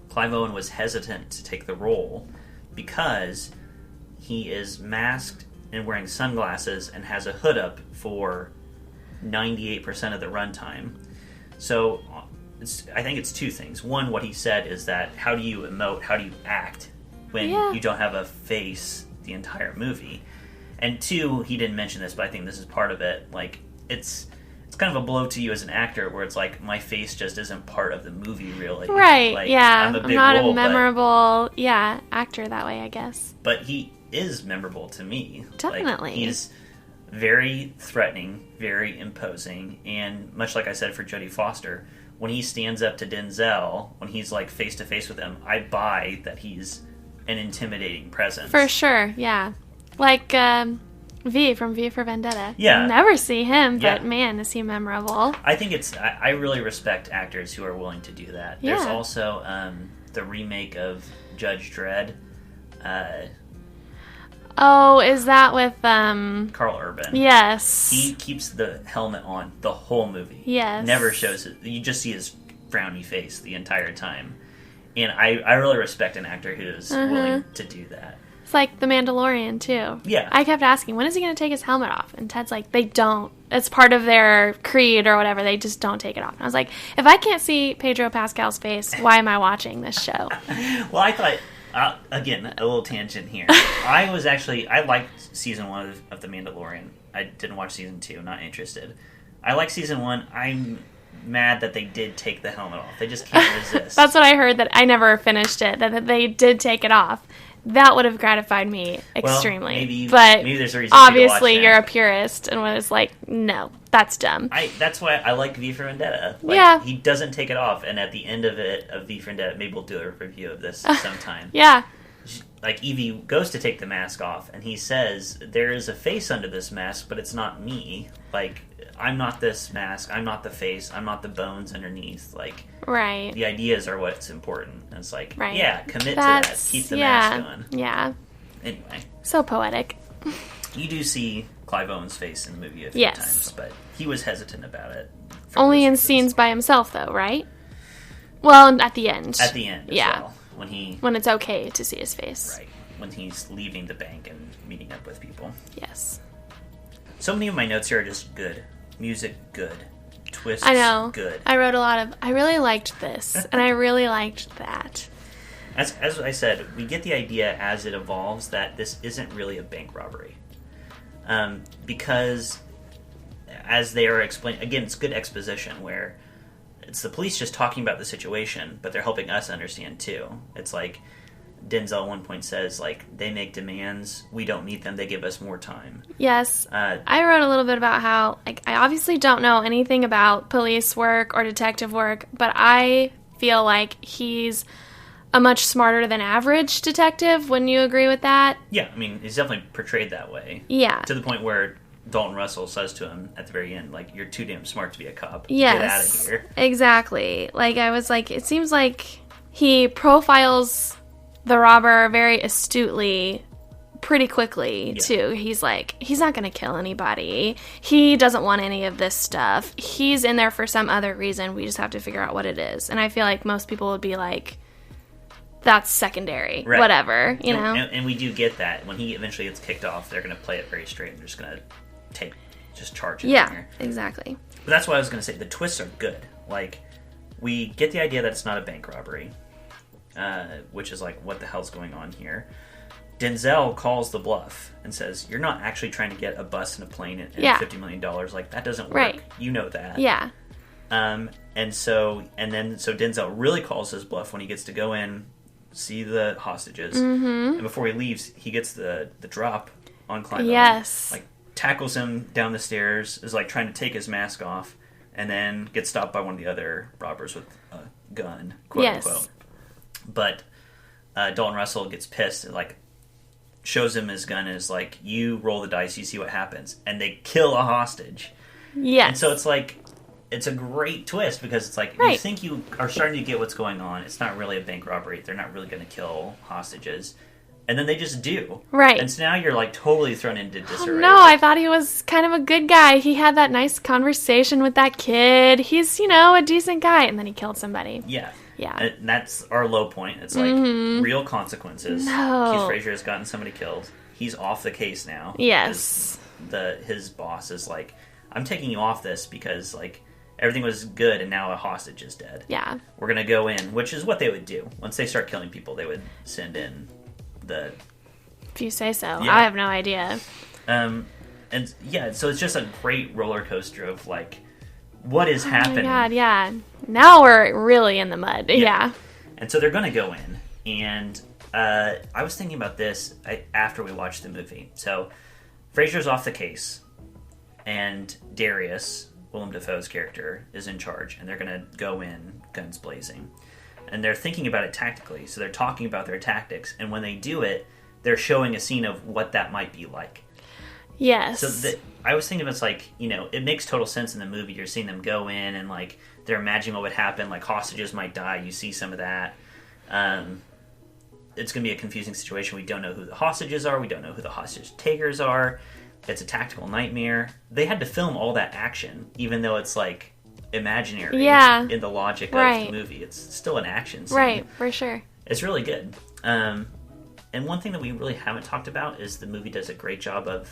Clive Owen was hesitant to take the role because he is masked and wearing sunglasses and has a hood up for 98% of the runtime. So I think it's two things. One, what he said is that how do you emote, how do you act when you don't have a face the entire movie? And two, he didn't mention this, but I think this is part of it. Like, it's kind of a blow to you as an actor where it's like, my face just isn't part of the movie, really. Right, like, yeah. I'm not role, a memorable, actor that way, I guess. But he is memorable to me. Definitely. Like, he's very threatening, very imposing, and much like I said for Jodie Foster, when he stands up to Denzel, when he's like face to face with him, I buy that he's an intimidating presence. For sure, yeah. Like V from V for Vendetta. Yeah. You never see him, but man, is he memorable. I think I really respect actors who are willing to do that. Yeah. There's also the remake of Judge Dredd. Oh, is that with Carl Urban? Yes. He keeps the helmet on the whole movie. Yes. Never shows it. You just see his frowny face the entire time. And I really respect an actor who is willing to do that. It's like The Mandalorian, too. Yeah. I kept asking, when is he going to take his helmet off? And Ted's like, they don't. It's part of their creed or whatever. They just don't take it off. And I was like, if I can't see Pedro Pascal's face, why am I watching this show? Well, I thought... again, a little tangent here. I liked season 1 of The Mandalorian. I didn't watch season 2, not interested. I like season 1. I'm mad that they did take the helmet off. They just can't resist. That's what I heard, that I never finished it, that they did take it off. That would have gratified me extremely. Well, maybe there's a reason obviously to watch you're a purist and was like, no, that's dumb. That's why I like V for Vendetta. Like, he doesn't take it off, and at the end of V for Vendetta, maybe we'll do a review of this sometime. Yeah. Like, Evie goes to take the mask off, and he says, there is a face under this mask, but it's not me. Like, I'm not this mask, I'm not the face, I'm not the bones underneath. Like, right. The ideas are what's important. And it's like, right. Yeah, commit to that. Keep the mask on. Yeah. Anyway. So poetic. You do see Clive Owen's face in the movie a few times, but he was hesitant about it. Only in scenes by himself, though, right? Well, at the end. At the end, as well. When it's okay to see his face. Right. When he's leaving the bank and meeting up with people. Yes. So many of my notes here are just good. Music, good. Twists, I know. Good. I wrote a lot of, I really liked this, and I really liked that. As I said, we get the idea as it evolves that this isn't really a bank robbery. Because as they are explaining, again, it's good exposition where it's the police just talking about the situation, but they're helping us understand too. It's like Denzel at one point says, like, they make demands, we don't meet them, they give us more time. Yes. I wrote a little bit about how, like, I obviously don't know anything about police work or detective work, but I feel like he's a much smarter than average detective. Wouldn't you agree with that? Yeah, I mean, he's definitely portrayed that way. Yeah. To the point where Dalton Russell says to him at the very end, like, you're too damn smart to be a cop. Yes. Get out of here. Exactly. Like, I was like, it seems like he profiles the robber very astutely pretty quickly, too. He's like, he's not going to kill anybody. He doesn't want any of this stuff. He's in there for some other reason. We just have to figure out what it is. And I feel like most people would be like, that's secondary. Right. Whatever, you know? And we do get that. When he eventually gets kicked off, they're going to play it very straight. And they're just going to just charge it. Yeah, exactly. But that's what I was going to say. The twists are good. Like, we get the idea that it's not a bank robbery, which is like, what the hell's going on here? Denzel calls the bluff and says, you're not actually trying to get a bus and a plane and $50 million. Like, that doesn't work. Right. You know that. Yeah. So Denzel really calls his bluff when he gets to go in, see the hostages, and before he leaves, he gets the drop on Clive. Yes. Like, tackles him down the stairs, is like trying to take his mask off, and then gets stopped by one of the other robbers with a gun, quote unquote. But Dalton Russell gets pissed and, like, shows him his gun and is like, you roll the dice, you see what happens. And they kill a hostage. Yes. And so it's like, it's a great twist because it's like, you think you are starting to get what's going on. It's not really a bank robbery. They're not really going to kill hostages. And then they just do. Right. And so now you're like totally thrown into disarray. Oh, no, I thought he was kind of a good guy. He had that nice conversation with that kid. He's, a decent guy. And then he killed somebody. Yeah. Yeah. And that's our low point. It's like real consequences. No. Keith Frazier has gotten somebody killed. He's off the case now. Yes. His boss is like, I'm taking you off this because, like, everything was good and now a hostage is dead. Yeah. We're going to go in, which is what they would do. Once they start killing people, they would send in the... If you say so. Yeah. I have no idea. So it's just a great roller coaster of, like, what is happening. Oh my God, yeah. Now we're really in the mud. Yeah. And so they're going to go in. And I was thinking about this after we watched the movie. So Frazier's off the case. And Darius, Willem Dafoe's character, is in charge. And they're going to go in guns blazing. And they're thinking about it tactically. So they're talking about their tactics. And when they do it, they're showing a scene of what that might be like. Yes. So I was thinking it's like, it makes total sense in the movie. You're seeing them go in and, like, they're imagining what would happen. Like, hostages might die. You see some of that. It's going to be a confusing situation. We don't know who the hostages are. We don't know who the hostage takers are. It's a tactical nightmare. They had to film all that action, even though it's, like, imaginary in the logic of the movie. It's still an action scene. Right, for sure. It's really good. And one thing that we really haven't talked about is the movie does a great job of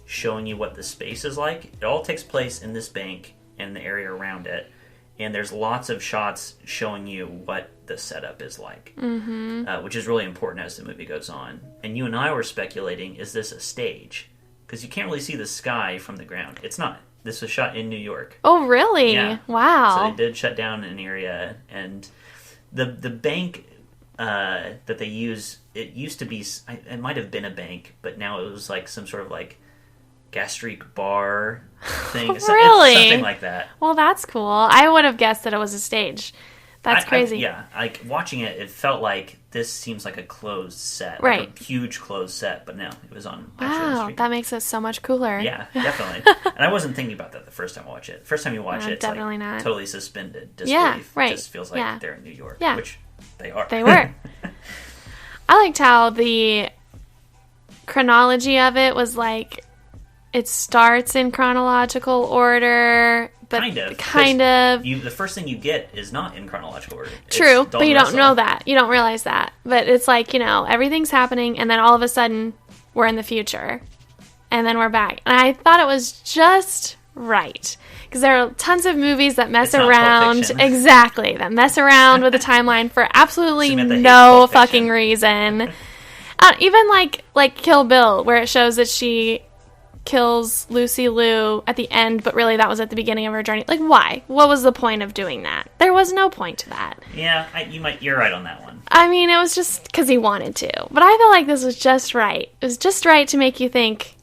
showing you what the space is like. It all takes place in this bank and the area around it. And there's lots of shots showing you what the setup is like, which is really important as the movie goes on. And you and I were speculating, is this a stage? Because you can't really see the sky from the ground. It's not. This was shot in New York. Oh, really? Yeah. Wow. So they did shut down an area. And the bank that they use, it used to be, it might have been a bank, but now it was like some sort of like gastric bar thing. Really? It's something like that. Well, that's cool. I would have guessed that it was a stage. That's crazy. Like watching it, it felt like this seems like a closed set, right? Like a huge closed set, but no, it was on. Wow, that makes it so much cooler. Yeah, definitely. And I wasn't thinking about that the first time I watched it. The first time you watch it, it's definitely like not. Totally suspended disbelief. Yeah, right. It just feels like they're in New York, which they are. They were. I liked how the chronology of it was like it starts in chronological order. But kind of. The first thing you get is not in chronological order. True, but you don't know that. You don't realize that. But it's like, everything's happening, and then all of a sudden, we're in the future. And then we're back. And I thought it was just right. Because there are tons of movies that mess around. Exactly. That mess around with the timeline for absolutely no fucking reason. Even like Kill Bill, where it shows that she kills Lucy Liu at the end, but really that was at the beginning of her journey. Like, why? What was the point of doing that? There was no point to that. Yeah, you're right on that one. I mean, it was just because he wanted to. But I feel like this was just right. It was just right to make you think.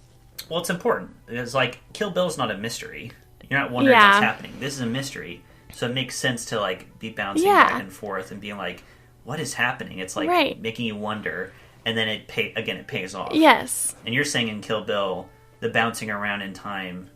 Well, it's important. It's like, Kill Bill's not a mystery. You're not wondering what's happening. This is a mystery. So it makes sense to, like, be bouncing back and forth and being like, what is happening? It's like right. making you wonder, and then it pays off. Yes. And you're saying in Kill Bill, the bouncing around in time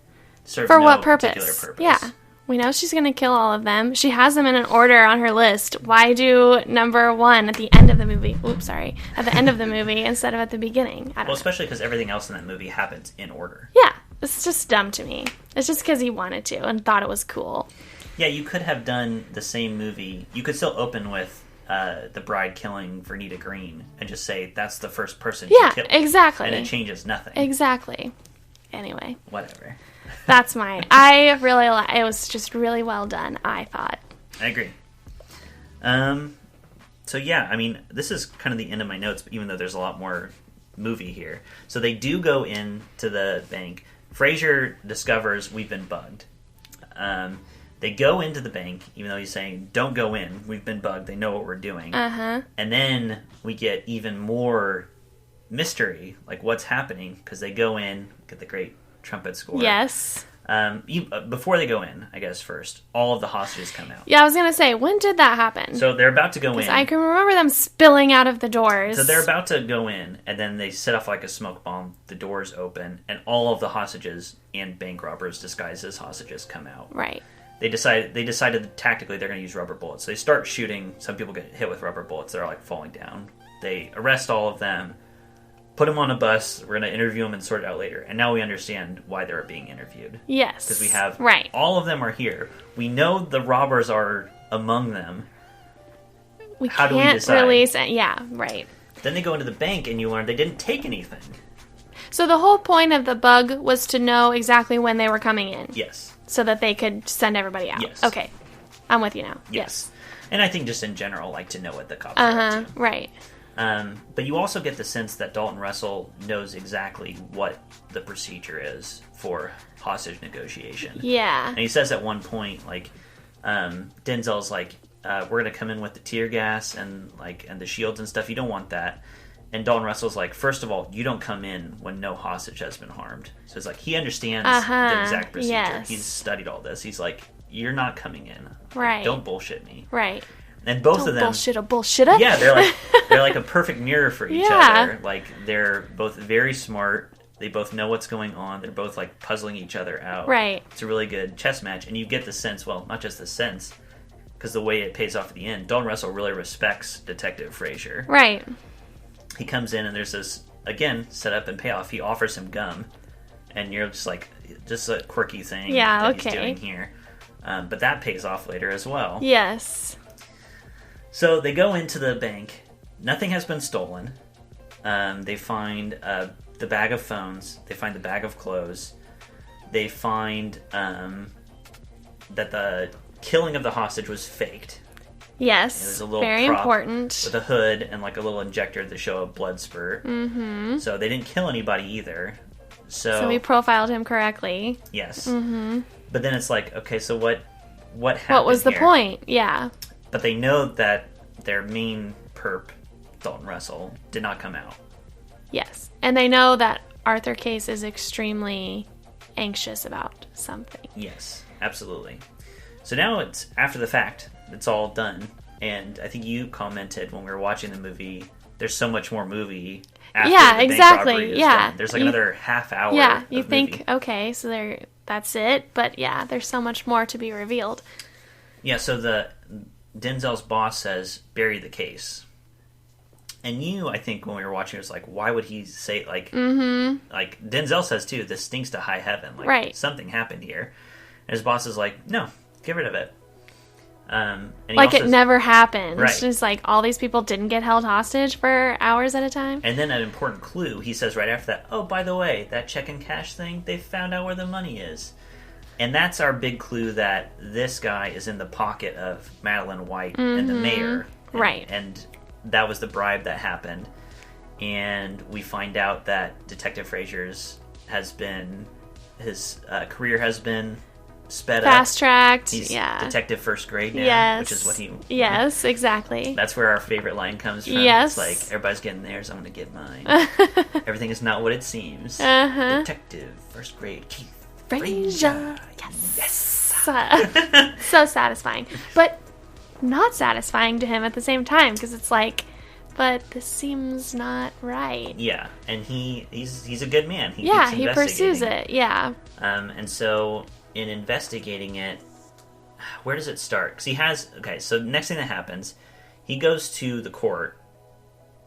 serves for no what particular purpose? purpose. Yeah. We know she's going to kill all of them. She has them in an order on her list. Why do number 1 at the end of the movie? Oops, sorry. At the end of the movie instead of at the beginning. I don't know. Especially because everything else in that movie happens in order. Yeah. It's just dumb to me. It's just because he wanted to and thought it was cool. Yeah, you could have done the same movie. You could still open with the bride killing Vernita Green and just say that's the first person she killed. Yeah, exactly. And it changes nothing. Exactly. Anyway. Whatever. That's I really it was just really well done, I thought. I agree. So yeah, I mean, this is kind of the end of my notes, even though there's a lot more movie here. So they do go into the bank. Frasier discovers we've been bugged. They go into the bank, even though he's saying, don't go in, we've been bugged, they know what we're doing. Uh-huh. And then we get even more mystery, like what's happening, because they go in, get the great trumpet score. Yes. Before they go in, I guess first, all of the hostages come out. Yeah, I was going to say, when did that happen? So they're about to go in. I can remember them spilling out of the doors. So they're about to go in, and then they set off like a smoke bomb. The doors open, and all of the hostages and bank robbers disguised as hostages come out. Right. They decided that tactically they're going to use rubber bullets. So they start shooting. Some people get hit with rubber bullets. They're like falling down. They arrest all of them, put them on a bus. We're going to interview them and sort it out later. And now we understand why they're being interviewed. Yes. Because we have right. all of them are here. We know the robbers are among them. How do we decide? Release it. Yeah, right. Then they go into the bank and you learn they didn't take anything. So the whole point of the bug was to know exactly when they were coming in. Yes. So that they could send everybody out. Yes. Okay. I'm with you now. Yes. And I think just in general, like to know what the cops are up to. Right. But you also get the sense that Dalton Russell knows exactly what the procedure is for hostage negotiation. Yeah. And he says at one point, like, Denzel's like, we're going to come in with the tear gas and the shields and stuff. You don't want that. And Dalton Russell's like, first of all, you don't come in when no hostage has been harmed. So it's like, he understands the exact procedure. Yes. He's studied all this. He's like, you're not coming in. Right. Don't bullshit me. Right. And both of them... bullshitter. Yeah, they're like a perfect mirror for each other. Like, they're both very smart. They both know what's going on. They're both, like, puzzling each other out. Right. It's a really good chess match. And you get the sense, well, not just the sense, because the way it pays off at the end, Dalton Russell really respects Detective Frasier. Right. He comes in and there's this, again, setup and payoff. He offers him gum. And you're just like, just a quirky thing that he's doing here. But that pays off later as well. Yes. So they go into the bank. Nothing has been stolen. They find the bag of phones. They find the bag of clothes. They find that the killing of the hostage was faked. Yes, it was a little very prop important. with a hood and like a little injector to show a blood spurt. Mm-hmm. So they didn't kill anybody either. So we profiled him correctly. Yes. Mm-hmm. But then it's like, okay, so what happened? What was the here? point? Yeah. But they know that their main perp, Dalton Russell, did not come out. Yes. And they know that Arthur Case is extremely anxious about something. Yes, absolutely. So now it's after the fact. It's all done. And I think you commented when we were watching the movie, there's so much more movie after the bank robbery is done. There's like another half hour Yeah, you of think, movie. okay, so that's it. But yeah, there's so much more to be revealed. Yeah, so Denzel's boss says, bury the case. And I think when we were watching, it was like, why would he say, like, like Denzel says too, this stinks to high heaven. Like, something happened here. And his boss is like, no, get rid of it. And like it never happened. Right. It's just like all these people didn't get held hostage for hours at a time. And then an important clue, he says right after that, oh, by the way, that check and cash thing, they found out where the money is. And that's our big clue that this guy is in the pocket of Madeline White and the mayor. Right. And that was the bribe that happened. And we find out that Detective Frasier's his career has been sped up. Fast-tracked, He's yeah. detective first grade now, which is what he... Yes, exactly. That's where our favorite line comes from. Yes. It's like, everybody's getting theirs, I'm going to get mine. Everything is not what it seems. Detective first grade Keith Frasier. Yes. So satisfying. But not satisfying to him at the same time, because it's like, but this seems not right. Yeah, and he's a good man. He pursues it. Yeah. And so in investigating it, where does it start? Because so next thing that happens, he goes to the court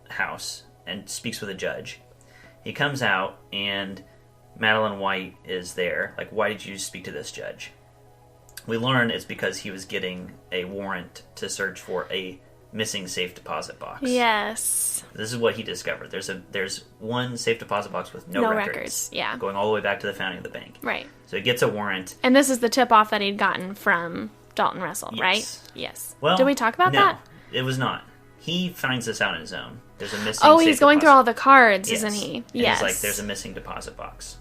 house and speaks with a judge. He comes out, and Madeline White is there. Like, why did you speak to this judge? We learn it's because he was getting a warrant to search for a missing safe deposit box. Yes. This is what he discovered. There's one safe deposit box with no records. Yeah. Going all the way back to the founding of the bank. Right. So he gets a warrant. And this is the tip-off that he'd gotten from Dalton Russell, yes. Right? Yes. Well, did we talk about that? No, it was not. He finds this out on his own. There's a missing Oh, safe he's going deposit. through all the cards, Yes. isn't he? And Yes. he's like, there's a missing deposit box.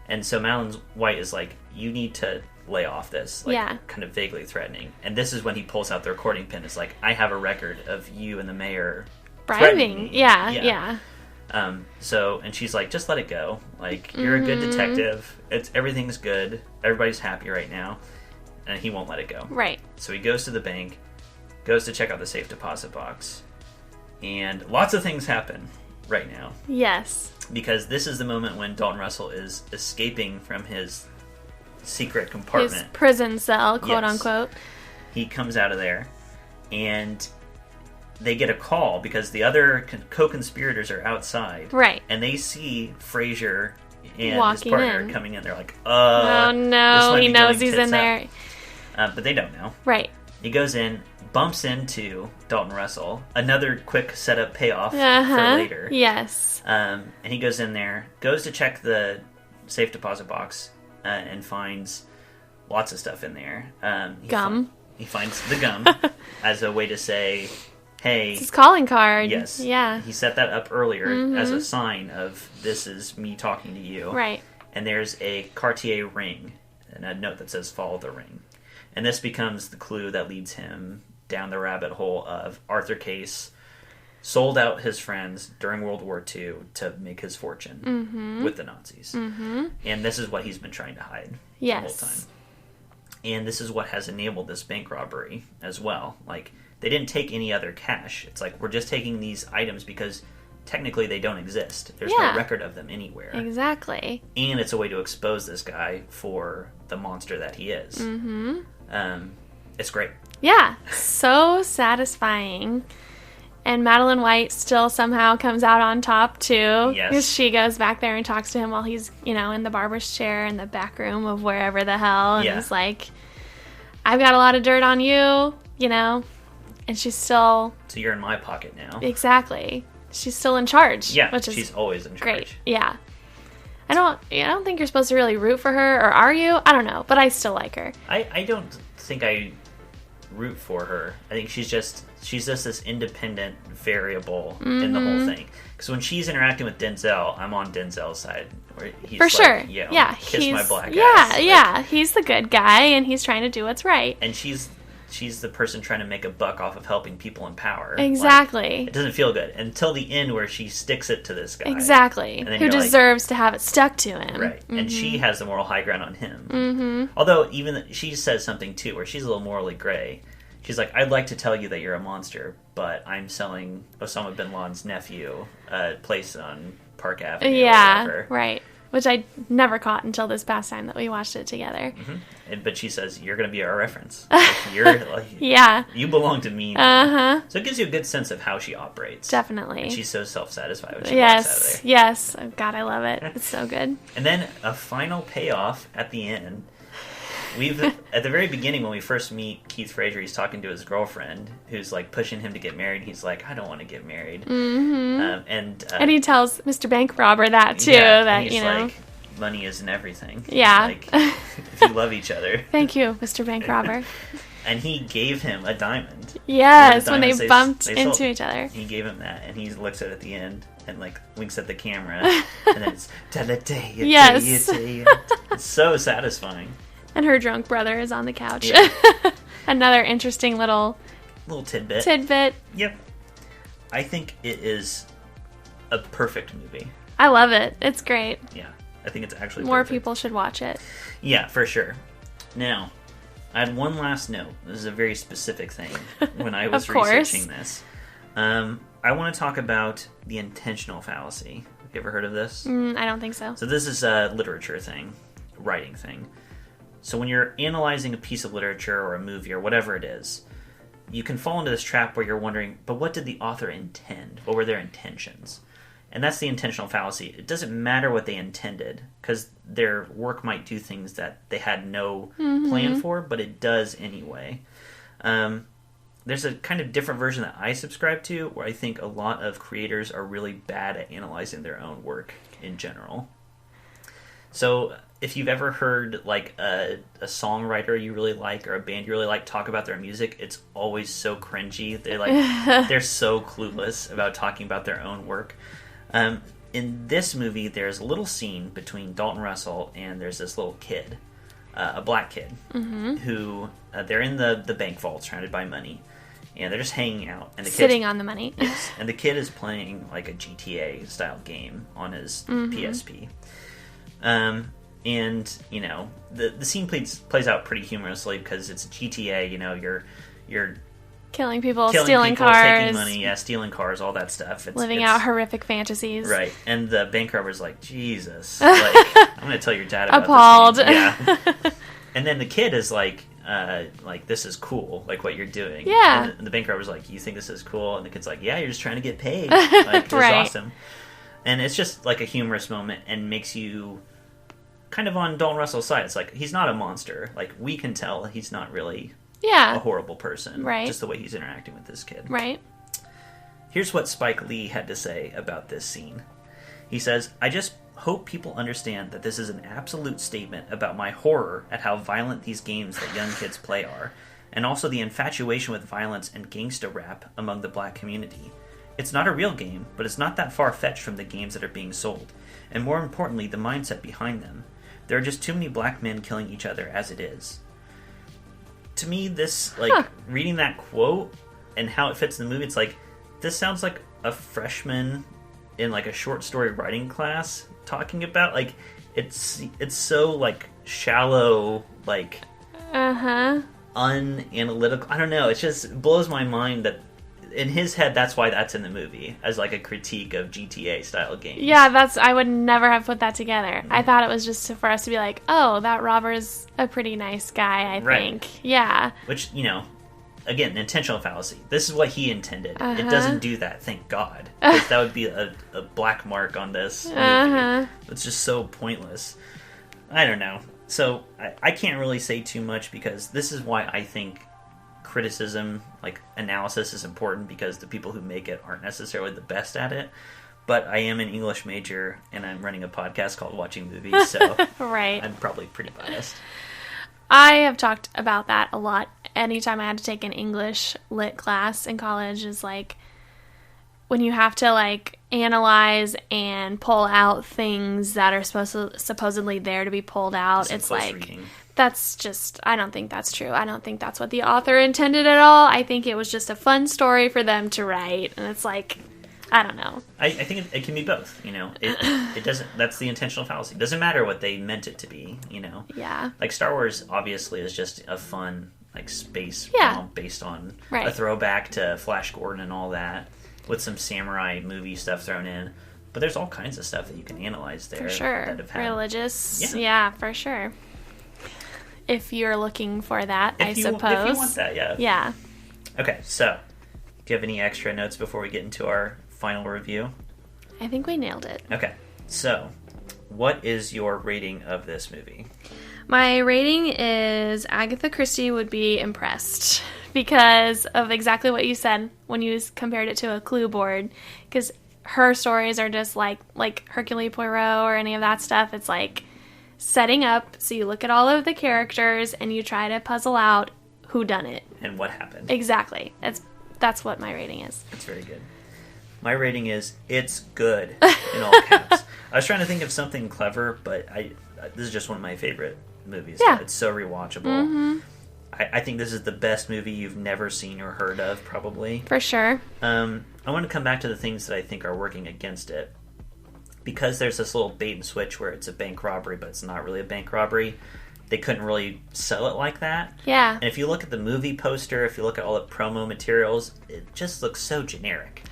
And so Madeline White is like, you need to lay off this. Like, Yeah. kind of vaguely threatening. And this is when he pulls out the recording pin. It's like, I have a record of you and the mayor threatening bribing. me. Yeah. So, and she's like, just let it go. Like, you're a good detective. Everything's good. Everybody's happy right now. And he won't let it go. Right. So he goes to the bank, goes to check out the safe deposit box. And lots of things happen right now. Yes. Because this is the moment when Dalton Russell is escaping from his secret compartment. His prison cell, quote Yes. unquote. He comes out of there, and they get a call because the other co-conspirators are outside. Right. And they see Frazier and Walking his partner in. coming in. They're like, oh no, he knows he's in there. But they don't know. Right. He goes in, bumps into Dalton Russell. Another quick setup payoff for later. Yes. And he goes in there, goes to check the safe deposit box, and finds lots of stuff in there. Gum. He finds the gum as a way to say, hey... It's his calling card. Yes. Yeah. He set that up earlier as a sign of, this is me talking to you. Right. And there's a Cartier ring, and a note that says, follow the ring. And this becomes the clue that leads him down the rabbit hole of Arthur Case sold out his friends during World War II to make his fortune with the Nazis. Mm-hmm. And this is what he's been trying to hide the whole time. And this is what has enabled this bank robbery as well. Like, they didn't take any other cash. It's like, we're just taking these items because technically they don't exist. There's no record of them anywhere. Exactly. And it's a way to expose this guy for the monster that he is. Mm-hmm. It's great. Yeah. So satisfying. And Madeline White still somehow comes out on top, too. Yes. Because she goes back there and talks to him while he's, in the barber's chair in the back room of wherever the hell. And he's like, I've got a lot of dirt on you, And she's still... So you're in my pocket now. Exactly. She's still in charge. Yeah, which is she's always in charge. Great. Yeah. I don't think you're supposed to really root for her, or are you? I don't know, but I still like her. I don't think I root for her. I think she's just this independent variable in the whole thing. Because when she's interacting with Denzel, I'm on Denzel's side. Where he's for sure. Kiss my black ass. ass. Yeah, he's the good guy, and he's trying to do what's right. And she's the person trying to make a buck off of helping people in power. Exactly. Like, it doesn't feel good until the end where she sticks it to this guy. Exactly. Who deserves to have it stuck to him. Right. Mm-hmm. And she has the moral high ground on him. Mm-hmm. Although she says something too where she's a little morally gray. She's like, I'd like to tell you that you're a monster, but I'm selling Osama bin Laden's nephew a place on Park Avenue. Yeah, or whatever. Right. Which I never caught until this past time that we watched it together. Mm-hmm. But she says, you're going to be our reference. Like, you're like, yeah. You belong to me now. Uh-huh. So it gives you a good sense of how she operates. Definitely. And she's so self-satisfied when she walks out of there. Yes. Oh, God, I love it. It's so good. And then a final payoff at the end. At the very beginning, when we first meet Keith Frazier, he's talking to his girlfriend, who's like pushing him to get married. He's like, I don't want to get married. Mm-hmm. And he tells Mr. Bank Robber that too. Yeah, that he's like, money isn't everything. Yeah. Like, if you love each other. Thank you, Mr. Bank Robber. And he gave him a diamond. Yes, when they bumped into each other. He gave him that, and he looks at it at the end and like winks at the camera, and then it's yes. It's so satisfying. And her drunk brother is on the couch. Yeah. Another interesting little tidbit. Yep. I think it is a perfect movie. I love it. It's great. Yeah. I think it's actually more perfect. people should watch it. Yeah, for sure. Now, I had one last note. This is a very specific thing when I was Of course. researching this. I want to talk about the intentional fallacy. Have you ever heard of this? I don't think so. So this is a literature thing, writing thing. So when you're analyzing a piece of literature or a movie or whatever it is, you can fall into this trap where you're wondering, but what did the author intend? What were their intentions? And that's the intentional fallacy. It doesn't matter what they intended, because their work might do things that they had no plan for, but it does anyway. There's a kind of different version that I subscribe to, where I think a lot of creators are really bad at analyzing their own work in general. So if you've ever heard like a songwriter you really like or a band you really like talk about their music, it's always so cringy. They're so clueless about talking about their own work. In this movie, there's a little scene between Dalton Russell and there's this little kid, a black kid, who they're in the bank vault surrounded by money, and they're just hanging out. And the sitting on the money. Yes, and the kid is playing like a GTA style game on his PSP. And you know the scene plays out pretty humorously because it's GTA. You know, you're killing people, stealing cars, taking money, stealing cars, all that stuff. Living out horrific fantasies. Right. And the bank robber's like, Jesus, like, I'm going to tell your dad about Appalled. this. Yeah. And then the kid is like, this is cool, like what you're doing. Yeah. And the bank robber's like, you think this is cool? And the kid's like, yeah, you're just trying to get paid. Like, this is awesome. And it's just like a humorous moment and makes you kind of on Dalton Russell's side. It's like, he's not a monster. Like, we can tell he's not really a horrible person. Right. Just the way he's interacting with this kid. Right. Here's what Spike Lee had to say about this scene. He says, I just hope people understand that this is an absolute statement about my horror at how violent these games that young kids play are, and also the infatuation with violence and gangsta rap among the black community. It's not a real game, but it's not that far-fetched from the games that are being sold, and more importantly, the mindset behind them. There are just too many black men killing each other as it is. To me, this, reading that quote and how it fits in the movie, it's like, this sounds like a freshman in, like, a short story writing class talking about, like, it's so, like, shallow, like, unanalytical. I don't know, it just blows my mind that in his head, that's why that's in the movie, as, like, a critique of GTA-style games. Yeah, I would never have put that together. I thought it was just for us to be like, oh, that robber's a pretty nice guy, I think. Yeah. Which, you know, again, intentional fallacy. This is what he intended. It doesn't do that, thank God. Because that would be a black mark on this movie. It's just so pointless. I don't know. So, I can't really say too much because this is why I think criticism, like analysis, is important, because the people who make it aren't necessarily the best at it. But I am an English major and I'm running a podcast called Watching Movies, so right. I'm probably pretty biased. I have talked about that a lot. Anytime I had to take an English lit class in college, is like when you have to like analyze and pull out things that are supposedly there to be pulled out. It's like reading. That's just, I don't think that's true. I don't think that's what the author intended at all. I think it was just a fun story for them to write. And it's like, I don't know. I think it can be both, you know. It doesn't, that's the intentional fallacy. It doesn't matter what they meant it to be, you know. Yeah. Like Star Wars obviously is just a fun, like, space film based on a throwback to Flash Gordon and all that, with some samurai movie stuff thrown in. But there's all kinds of stuff that you can analyze there. For sure. That have had, religious. Yeah, for sure. If you're looking for that, I suppose. If you want that, yeah. Yeah. Okay, so, do you have any extra notes before we get into our final review? I think we nailed it. Okay, so, what is your rating of this movie? My rating is Agatha Christie would be impressed because of exactly what you said when you compared it to a clue board. Because her stories are just like Hercule Poirot or any of that stuff. It's like setting up, so you look at all of the characters and you try to puzzle out who done it and what happened. Exactly. That's what my rating is. That's very good. My rating is it's good in all caps. I was trying to think of something clever, but this is just one of my favorite movies. Yeah. It's so rewatchable. Mm-hmm. I think this is the best movie you've never seen or heard of, probably. For sure. I want to come back to the things that I think are working against it. Because there's this little bait and switch where it's a bank robbery, but it's not really a bank robbery. they couldn't really sell it like that. Yeah. And if you look at the movie poster, if you look at all the promo materials, it just looks so generic.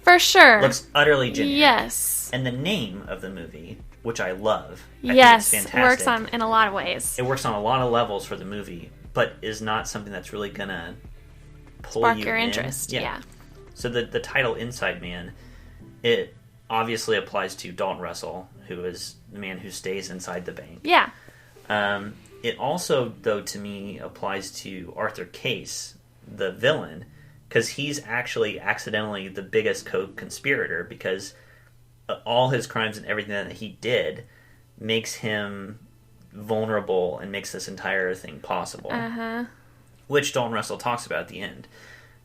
For sure. It looks utterly generic. Yes. And the name of the movie, which I love, I yes, think it's fantastic. Works in a lot of ways. It works on a lot of levels for the movie, but is not something that's really gonna pull spark you your in. interest. Yeah. So the title Inside Man, it obviously applies to Dalton Russell, who is the man who stays inside the bank. Yeah. It also, though, to me, applies to Arthur Case, the villain, because he's actually accidentally the biggest co-conspirator, because all his crimes and everything that he did makes him vulnerable and makes this entire thing possible. Uh-huh. Which Dalton Russell talks about at the end.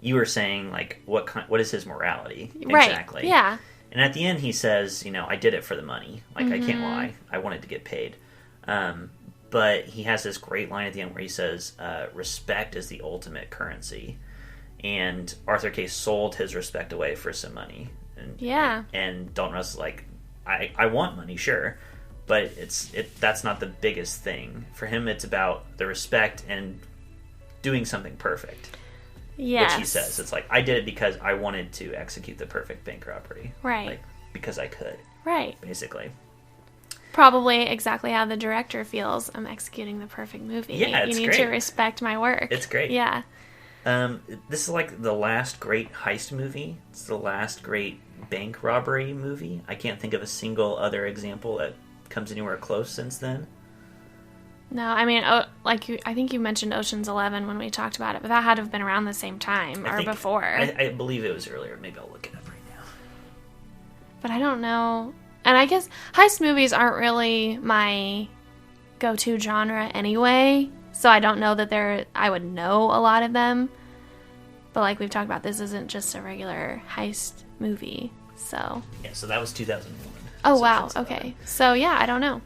You were saying, like, what is his morality? Right. Exactly. Yeah. And at the end he says, I did it for the money. Like, I can't lie. I wanted to get paid. But he has this great line at the end where he says, respect is the ultimate currency. And Arthur Case sold his respect away for some money. And Dalton Russell's like, I want money, sure. But that's not the biggest thing. For him, it's about the respect and doing something perfect. Yes. Which he says. It's like, I did it because I wanted to execute the perfect bank robbery. Right. Like, because I could. Right. Basically. Probably exactly how the director feels. I'm executing the perfect movie. Yeah, it's You need great. to respect my work. It's great. Yeah. This is like the last great heist movie. It's the last great bank robbery movie. I can't think of a single other example that comes anywhere close since then. No, I mean, I think you mentioned Ocean's 11 when we talked about it, but that had to have been around the same time or before. I believe it was earlier. Maybe I'll look it up right now. But I don't know. And I guess heist movies aren't really my go-to genre anyway, so I don't know that I would know a lot of them. But like we've talked about, this isn't just a regular heist movie, so... Yeah, so that was 2001. Oh, so wow, okay. So, yeah, I don't know.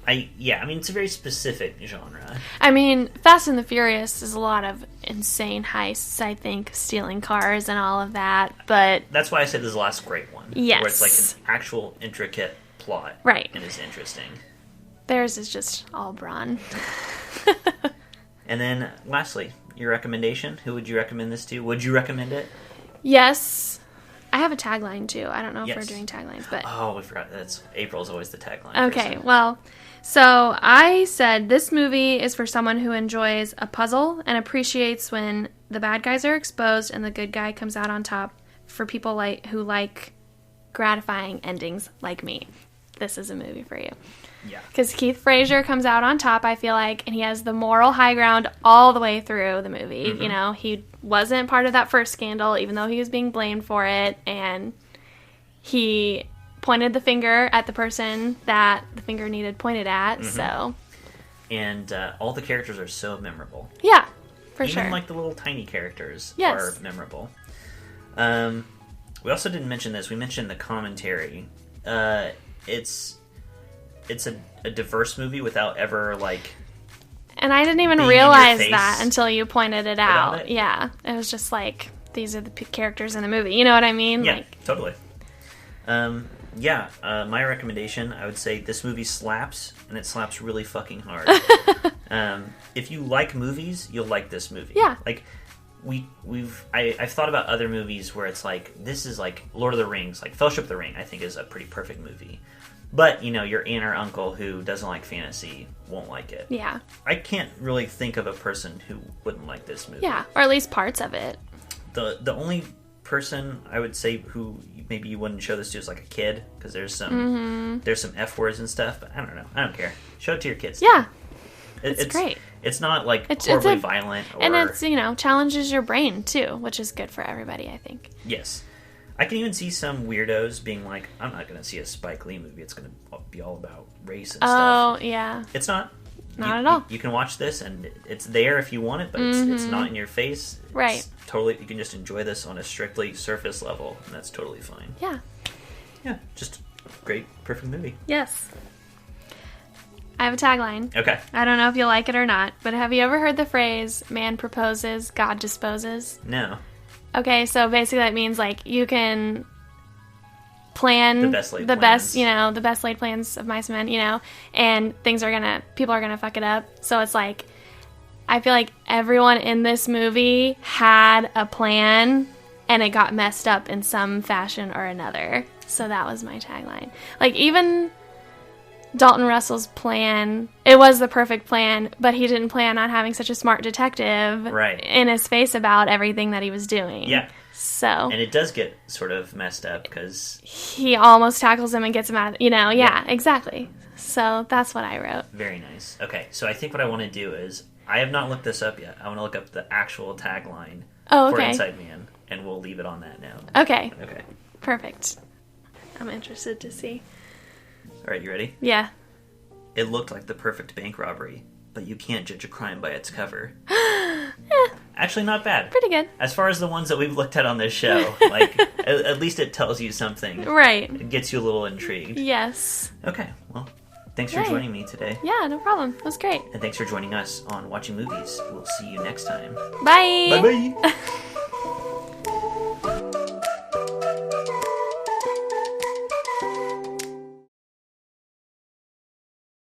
I mean, it's a very specific genre. I mean, Fast and the Furious is a lot of insane heists, I think, stealing cars and all of that, but... That's why I said this is the last great one. Yes. Where it's like an actual intricate plot. Right. And it's interesting. Theirs is just all brawn. And then, lastly, your recommendation. Who would you recommend this to? Would you recommend it? Yes. I have a tagline, too. I don't know if we're doing taglines, but... Oh, we forgot. April's always the tagline. Okay, well... So, I said this movie is for someone who enjoys a puzzle and appreciates when the bad guys are exposed and the good guy comes out on top, for people who like gratifying endings like me. This is a movie for you. Yeah. Because Keith Frazier comes out on top, I feel like, and he has the moral high ground all the way through the movie. Mm-hmm. He wasn't part of that first scandal, even though he was being blamed for it, and he... pointed the finger at the person that the finger needed pointed at, so... And all the characters are so memorable. Yeah, for sure. Even, like, the little tiny characters yes. are memorable. We also didn't mention this. We mentioned the commentary. It's a diverse movie without ever, like... And I didn't even realize that until you pointed it out. It? Yeah, it was just like, these are the characters in the movie. You know what I mean? Yeah, totally. My recommendation, I would say this movie slaps, and it slaps really fucking hard. If you like movies, you'll like this movie. Yeah. Like, I've thought about other movies where it's like, this is like Lord of the Rings, like Fellowship of the Ring, I think is a pretty perfect movie. But, your aunt or uncle who doesn't like fantasy won't like it. Yeah. I can't really think of a person who wouldn't like this movie. Yeah, or at least parts of it. The only person I would say who maybe you wouldn't show this to is like a kid, because there's some F words and stuff, but I don't know. I don't care. Show it to your kids. Yeah. It's great. It's not like horribly violent. And it's, challenges your brain too, which is good for everybody, I think. Yes. I can even see some weirdos being like, I'm not going to see a Spike Lee movie. It's going to be all about race and stuff. Oh, yeah. It's not. Not at all. You can watch this, and it's there if you want it, but it's not in your face. Right. It's totally, you can just enjoy this on a strictly surface level, and that's totally fine. Yeah. Yeah, just great, perfect movie. Yes. I have a tagline. Okay. I don't know if you'll like it or not, but have you ever heard the phrase, man proposes, God disposes? No. Okay, so basically that means, like, you can plan the best laid plans. the best laid plans of mice and men, and people are gonna fuck it up. So it's like, I feel like everyone in this movie had a plan and it got messed up in some fashion or another. So that was my tagline. Like, even Dalton Russell's plan, it was the perfect plan, but he didn't plan on having such a smart detective in his face about everything that he was doing. Yeah. So. And it does get sort of messed up because he almost tackles him and gets him out of, yeah, exactly. So that's what I wrote. Very nice. Okay, so I think what I want to do is, I have not looked this up yet. I want to look up the actual tagline for Inside Man, and we'll leave it on that now. Okay. Okay. Perfect. I'm interested to see. All right, you ready? Yeah. It looked like the perfect bank robbery, but you can't judge a crime by its cover. Actually, not bad. Pretty good. As far as the ones that we've looked at on this show, like, at least it tells you something. Right. It gets you a little intrigued. Yes. Okay, well, thanks for joining me today. Yeah, no problem. It was great. And thanks for joining us on Watching Movies. We'll see you next time. Bye. Bye-bye.